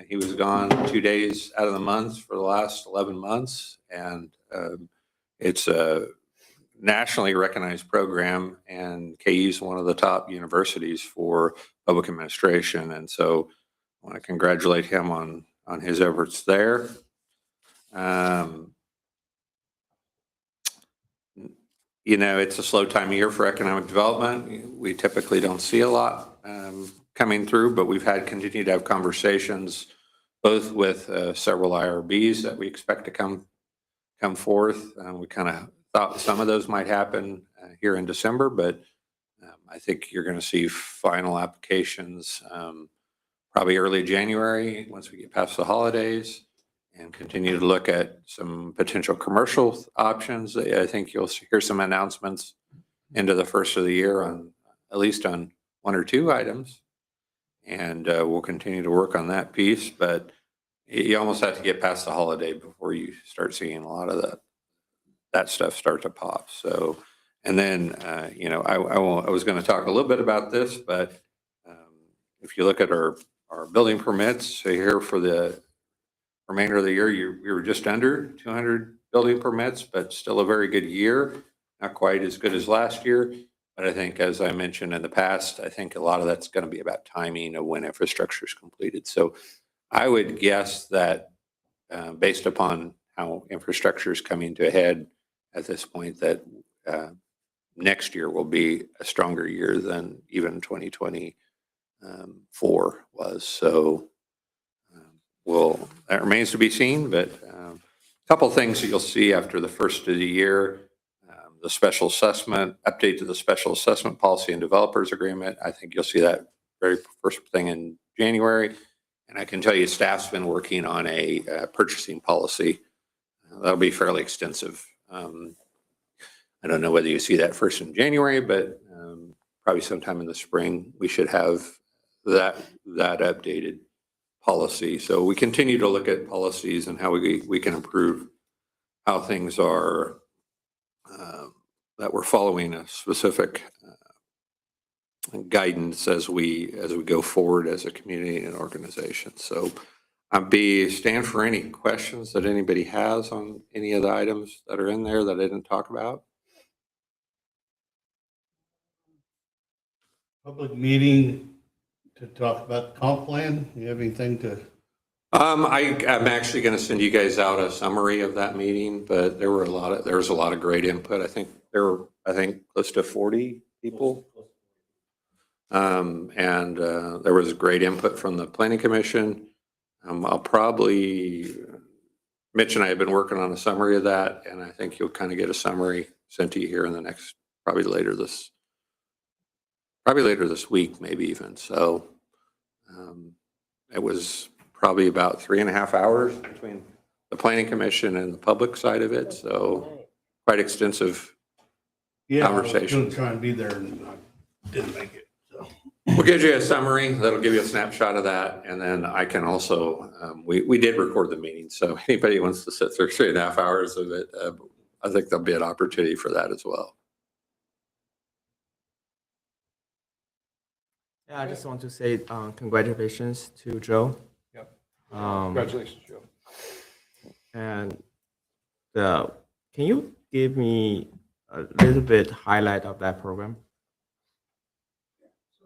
He was gone 2 days out of the month for the last 11 months, and it's a nationally recognized program, and KU is one of the top universities for public administration. And so I want to congratulate him on his efforts there. It's a slow time of year for economic development. We typically don't see a lot coming through, but we've continued to have conversations both with several IRBs that we expect to come forth. We kind of thought some of those might happen here in December, but I think you're going to see final applications probably early January once we get past the holidays, and continue to look at some potential commercial options. I think you'll hear some announcements into the first of the year at least on one or two items. And we'll continue to work on that piece, but you almost have to get past the holiday before you start seeing a lot of that stuff start to pop. So, and then, I was going to talk a little bit about this, but if you look at our building permits here for the remainder of the year, we were just under 200 building permits, but still a very good year. Not quite as good as last year, but I think, as I mentioned in the past, I think a lot of that's going to be about timing of when infrastructure is completed. So I would guess that based upon how infrastructure is coming to a head at this point, that next year will be a stronger year than even 2024 was. So that remains to be seen, but a couple of things that you'll see after the first of the year, the special assessment, update to the special assessment policy and developers agreement. I think you'll see that very first thing in January. And I can tell you staff's been working on a purchasing policy. That'll be fairly extensive. I don't know whether you see that first in January, but probably sometime in the spring, we should have that updated policy. So we continue to look at policies and how we can improve how things are, that we're following a specific guidance as we go forward as a community and organization. So I'd stand for any questions that anybody has on any of the items that are in there that I didn't talk about. Public meeting to talk about the comp plan. You have anything to? I'm actually going to send you guys out a summary of that meeting, but there was a lot of great input. I think there were close to 40 people. And there was great input from the Planning Commission. Mitch and I have been working on a summary of that, and I think you'll kind of get a summary sent to you here in the next, probably later this week, maybe even. So it was probably about 3.5 hours between the planning commission and the public side of it. So quite extensive Yeah, I was going conversation. to try and be there and I didn't make it. So We'll give you a summary. That'll give you a snapshot of that. And then I can also, we did record the meeting. So anybody who wants to sit through 3.5 hours of it, I think there'll be an opportunity for that as well. Yeah, I just want to say congratulations to Joe. Yep. Congratulations, Joe. And can you give me a little bit highlight of that program?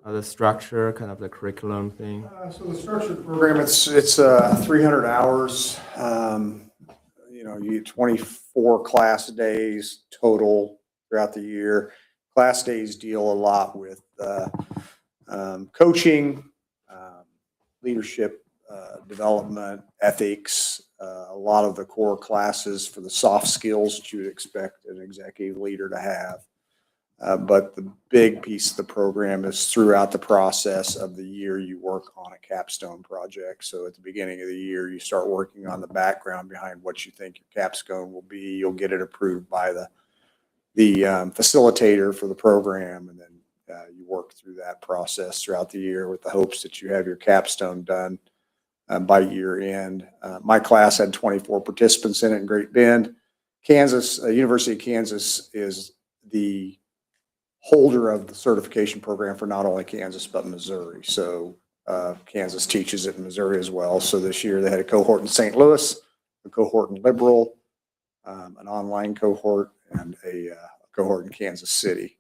The structure, kind of the curriculum thing. So the structured program, it's 300 hours. You get 24 class days total throughout the year. Class days deal a lot with coaching, leadership development, ethics, a lot of the core classes for the soft skills that you would expect an executive leader to have. But the big piece of the program is throughout the process of the year, you work on a capstone project. So at the beginning of the year, you start working on the background behind what you think your capstone will be. You'll get it approved by the facilitator for the program, and then you work through that process throughout the year with the hopes that you have your capstone done by year end. My class had 24 participants in it in Great Bend. Kansas, University of Kansas is the holder of the certification program for not only Kansas, but Missouri. So Kansas teaches it in Missouri as well. So this year they had a cohort in St. Louis, a cohort in Liberal, an online cohort, and a cohort in Kansas City.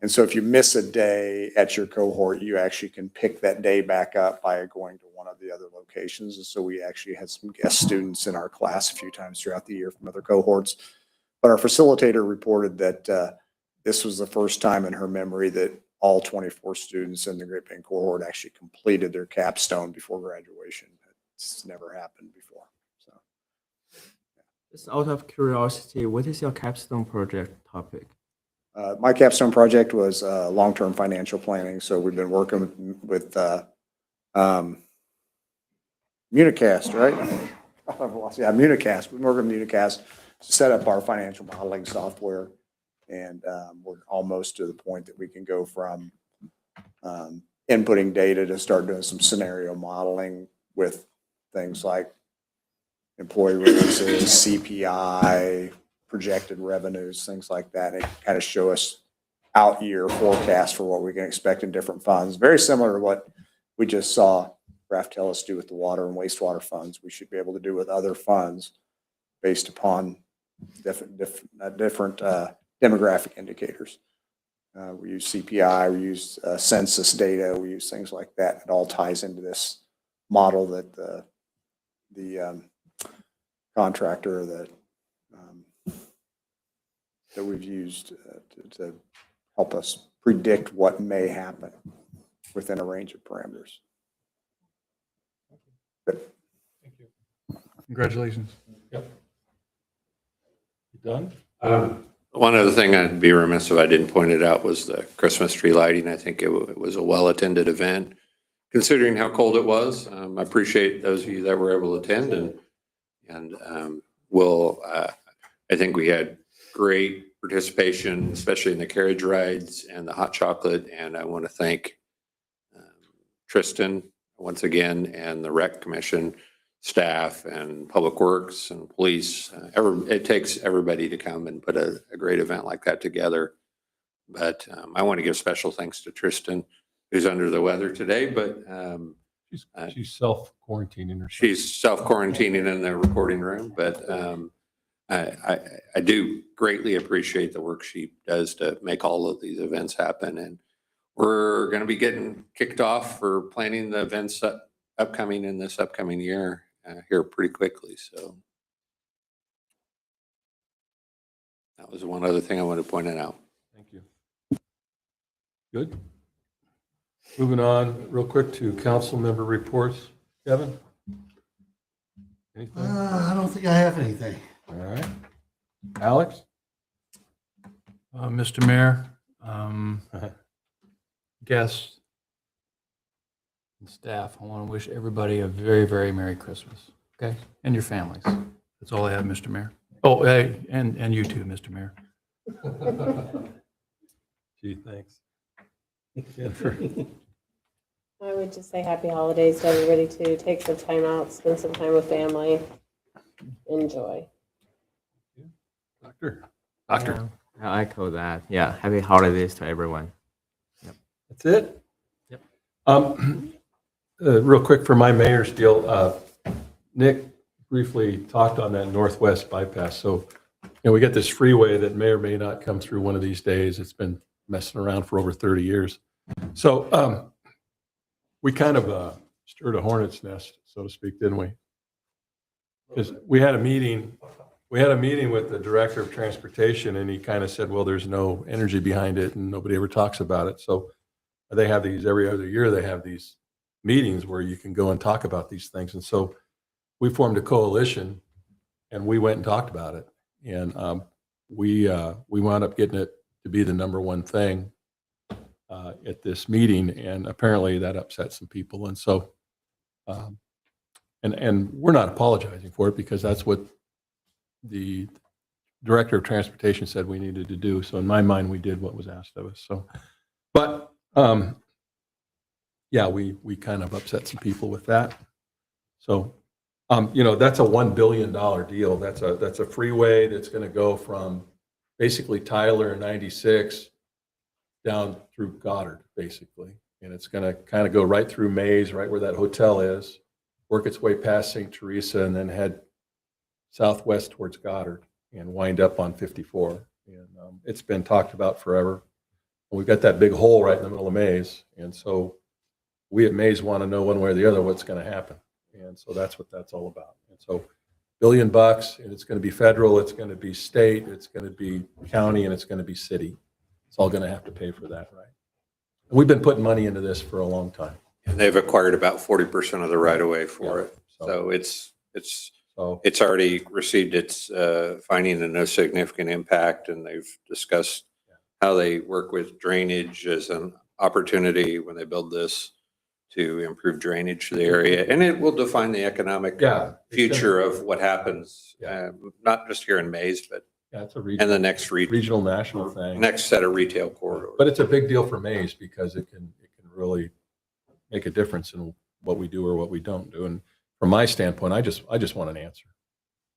And so if you miss a day at your cohort, you actually can pick that day back up by going to one of the other locations. And so we actually had some guest students in our class a few times throughout the year from other cohorts. But our facilitator reported that this was the first time in her memory that all 24 students in the Great Bend cohort actually completed their capstone before graduation. It's never happened before. So, Just out of curiosity, what is your capstone project topic? my capstone project was long-term financial planning. So we've been working with Municast, right? Yeah, Municast. We've been working with Municast to set up our financial modeling software. And we're almost to the point that we can go from inputting data to start doing some scenario modeling with things like employee raises, CPI, projected revenues, things like that. It kind of show us out year forecast for what we can expect in different funds. Very similar to what we just saw Raf tell us do with the water and wastewater funds. We should be able to do with other funds based upon different demographic indicators. We use CPI, we use census data, we use things like that. It all ties into this model that the contractor that we've used to help us predict what may happen within a range of parameters. Thank you. Congratulations. Yep. You done? One other thing I'd be remiss if I didn't point it out was the Christmas tree lighting. I think it was a well-attended event, considering how cold it was. I appreciate those of you that were able to attend, and I think we had great participation, especially in the carriage rides and the hot chocolate. And I want to thank Tristan once again, and the Rec Commission staff and Public Works and police. It takes everybody to come and put a great event like that together. But I want to give special thanks to Tristan, who's under the weather today, but She's self-quarantining herself. she's self-quarantining in the recording room. But I do greatly appreciate the work she does to make all of these events happen. And we're going to be getting kicked off for planning the events upcoming in this upcoming year here pretty quickly. So that was one other thing I wanted to point out. Thank you. Good. Moving on real quick to council member reports. Kevin? Anything? I don't think I have anything. All right. Alex? Mr. Mayor, guests, and staff, I want to wish everybody a very, very Merry Christmas, okay? And your families. That's all I have, Mr. Mayor. Oh, hey, and you too, Mr. Mayor. Gee, thanks. Jennifer. I would just say happy holidays to everybody too. Take some time out, spend some time with family. Enjoy. Doctor. Yeah, I echo that. Yeah, happy holidays to everyone. That's it? Yep. Real quick for my mayor's deal, Nick briefly talked on that northwest bypass. So, we got this freeway that may or may not come through one of these days. It's been messing around for over 30 years. So we kind of stirred a hornet's nest, so to speak, didn't we? Because we had a meeting with the director of transportation, and he kind of said, well, there's no energy behind it and nobody ever talks about it. So they have these every other year, they have these meetings where you can go and talk about these things. And so we formed a coalition and we went and talked about it. And we wound up getting it to be the number one thing at this meeting. And apparently that upset some people. And so, and we're not apologizing for it because that's what the director of transportation said we needed to do. So in my mind, we did what was asked of us. So, but yeah, we kind of upset some people with that. So, that's a $1 billion deal. That's a freeway that's going to go from basically Tyler and 96 down through Goddard, basically. And it's going to kind of go right through Maize, right where that hotel is, work its way past St. Teresa, and then head southwest towards Goddard and wind up on 54. And it's been talked about forever. And we've got that big hole right in the middle of Maize. And so we at Maize want to know one way or the other what's going to happen. And so that's what that's all about. And so $1 billion, and it's going to be federal, it's going to be state, it's going to be county, and it's going to be city. It's all going to have to pay for that, right? And we've been putting money into this for a long time. And they've acquired about 40% of the right of way for it. So it's already received its finding of no significant impact, and they've discussed how they work with drainage as an opportunity when they build this to improve drainage to the area. And it will define the economic future of what happens, not just here in Maize, but it's a and the next regional national thing. Next set of retail corridors. But it's a big deal for Maize because it can really make a difference in what we do or what we don't do. And from my standpoint, I just want an answer.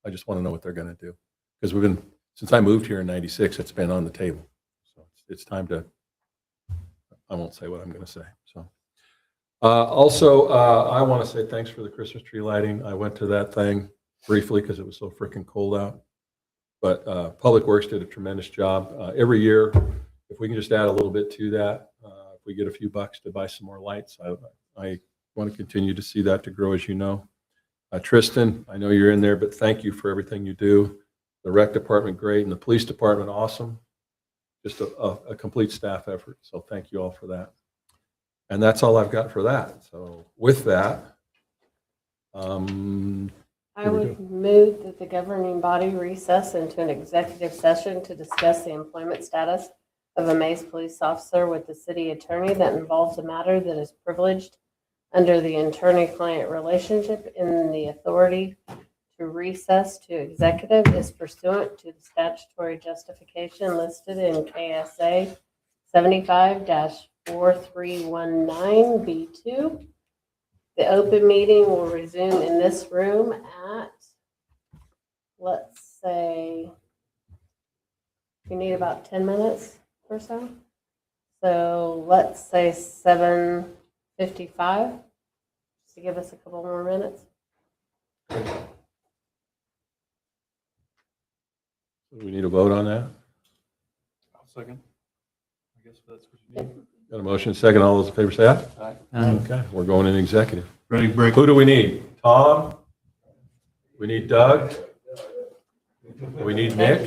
I just want to know what they're going to do because since I moved here in 96, it's been on the table. So it's time to, I won't say what I'm going to say. So also, I want to say thanks for the Christmas tree lighting. I went to that thing briefly because it was so freaking cold out. But Public Works did a tremendous job. Every year, if we can just add a little bit to that, if we get a few bucks to buy some more lights, I want to continue to see that to grow, as you know. Tristan, I know you're in there, but thank you for everything you do. The rec department, great, and the police department, awesome. Just a complete staff effort. So thank you all for that. And that's all I've got for that. So with that, I would move that the governing body recess into an executive session to discuss the employment status of a Maize police officer with the city attorney that involves a matter that is privileged under the attorney-client relationship, and the authority to recess to executive is pursuant to the statutory justification listed in KSA 75-4319B2. The open meeting will resume in this room at, let's say, we need about 10 minutes or so. So let's say 7:55, just to give us a couple more minutes. do we need a vote on that? I'll second. I guess that's what you need. Got a motion, second. All those in favor say aye. Aye. Okay, we're going in executive. Ready, break. Who do we need? Tom? We need Doug? We need Nick?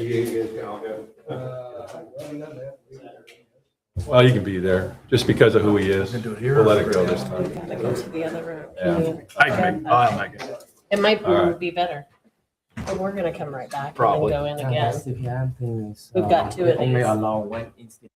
Well, you can be there, just because of who he is. We'll let it go this time. We've got to go to the other room. Yeah. I'll make it. It might All right. be better. But we're going to come right back Probably. and then go in again. The CPM thing is We've got two they of only these. allow one instance.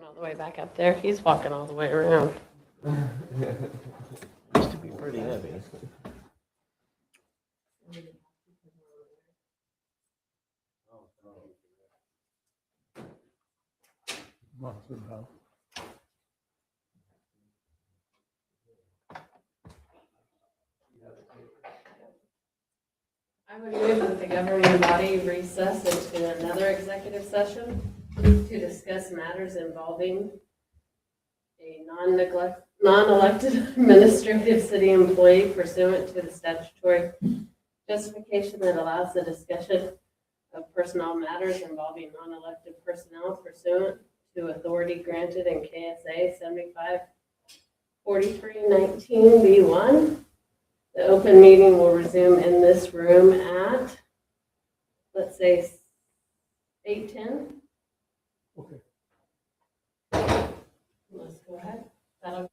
all the way back up there. He's walking all the way around. Used to be pretty heavy. I would move that the governing body recess into another executive session to discuss matters involving a non-elected administrative city employee pursuant to the statutory justification that allows the discussion of personnel matters involving non-elected personnel pursuant to authority granted in KSA 754319B1. The open meeting will resume in this room at, let's say, 8:10. Okay. Let's go ahead. That'll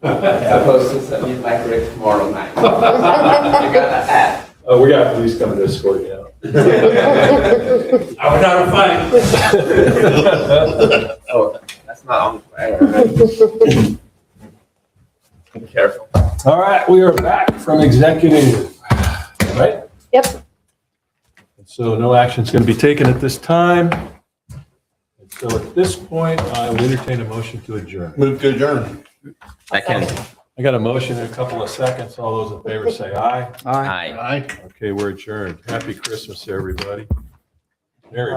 Supposed to submit my grade tomorrow night. You got a hat. Oh, we got police coming to escort you out. I was not a fight. Oh, that's not on fire. Be careful. All right, we are back from executive, right? Yep. So no action is going to be taken at this time. And so at this point, I will entertain a motion to adjourn. Move to adjourn. Second. I got a motion in a couple of seconds. All those in favor say aye. Aye. Aye. Okay, we're adjourned. Happy Christmas, everybody. Merry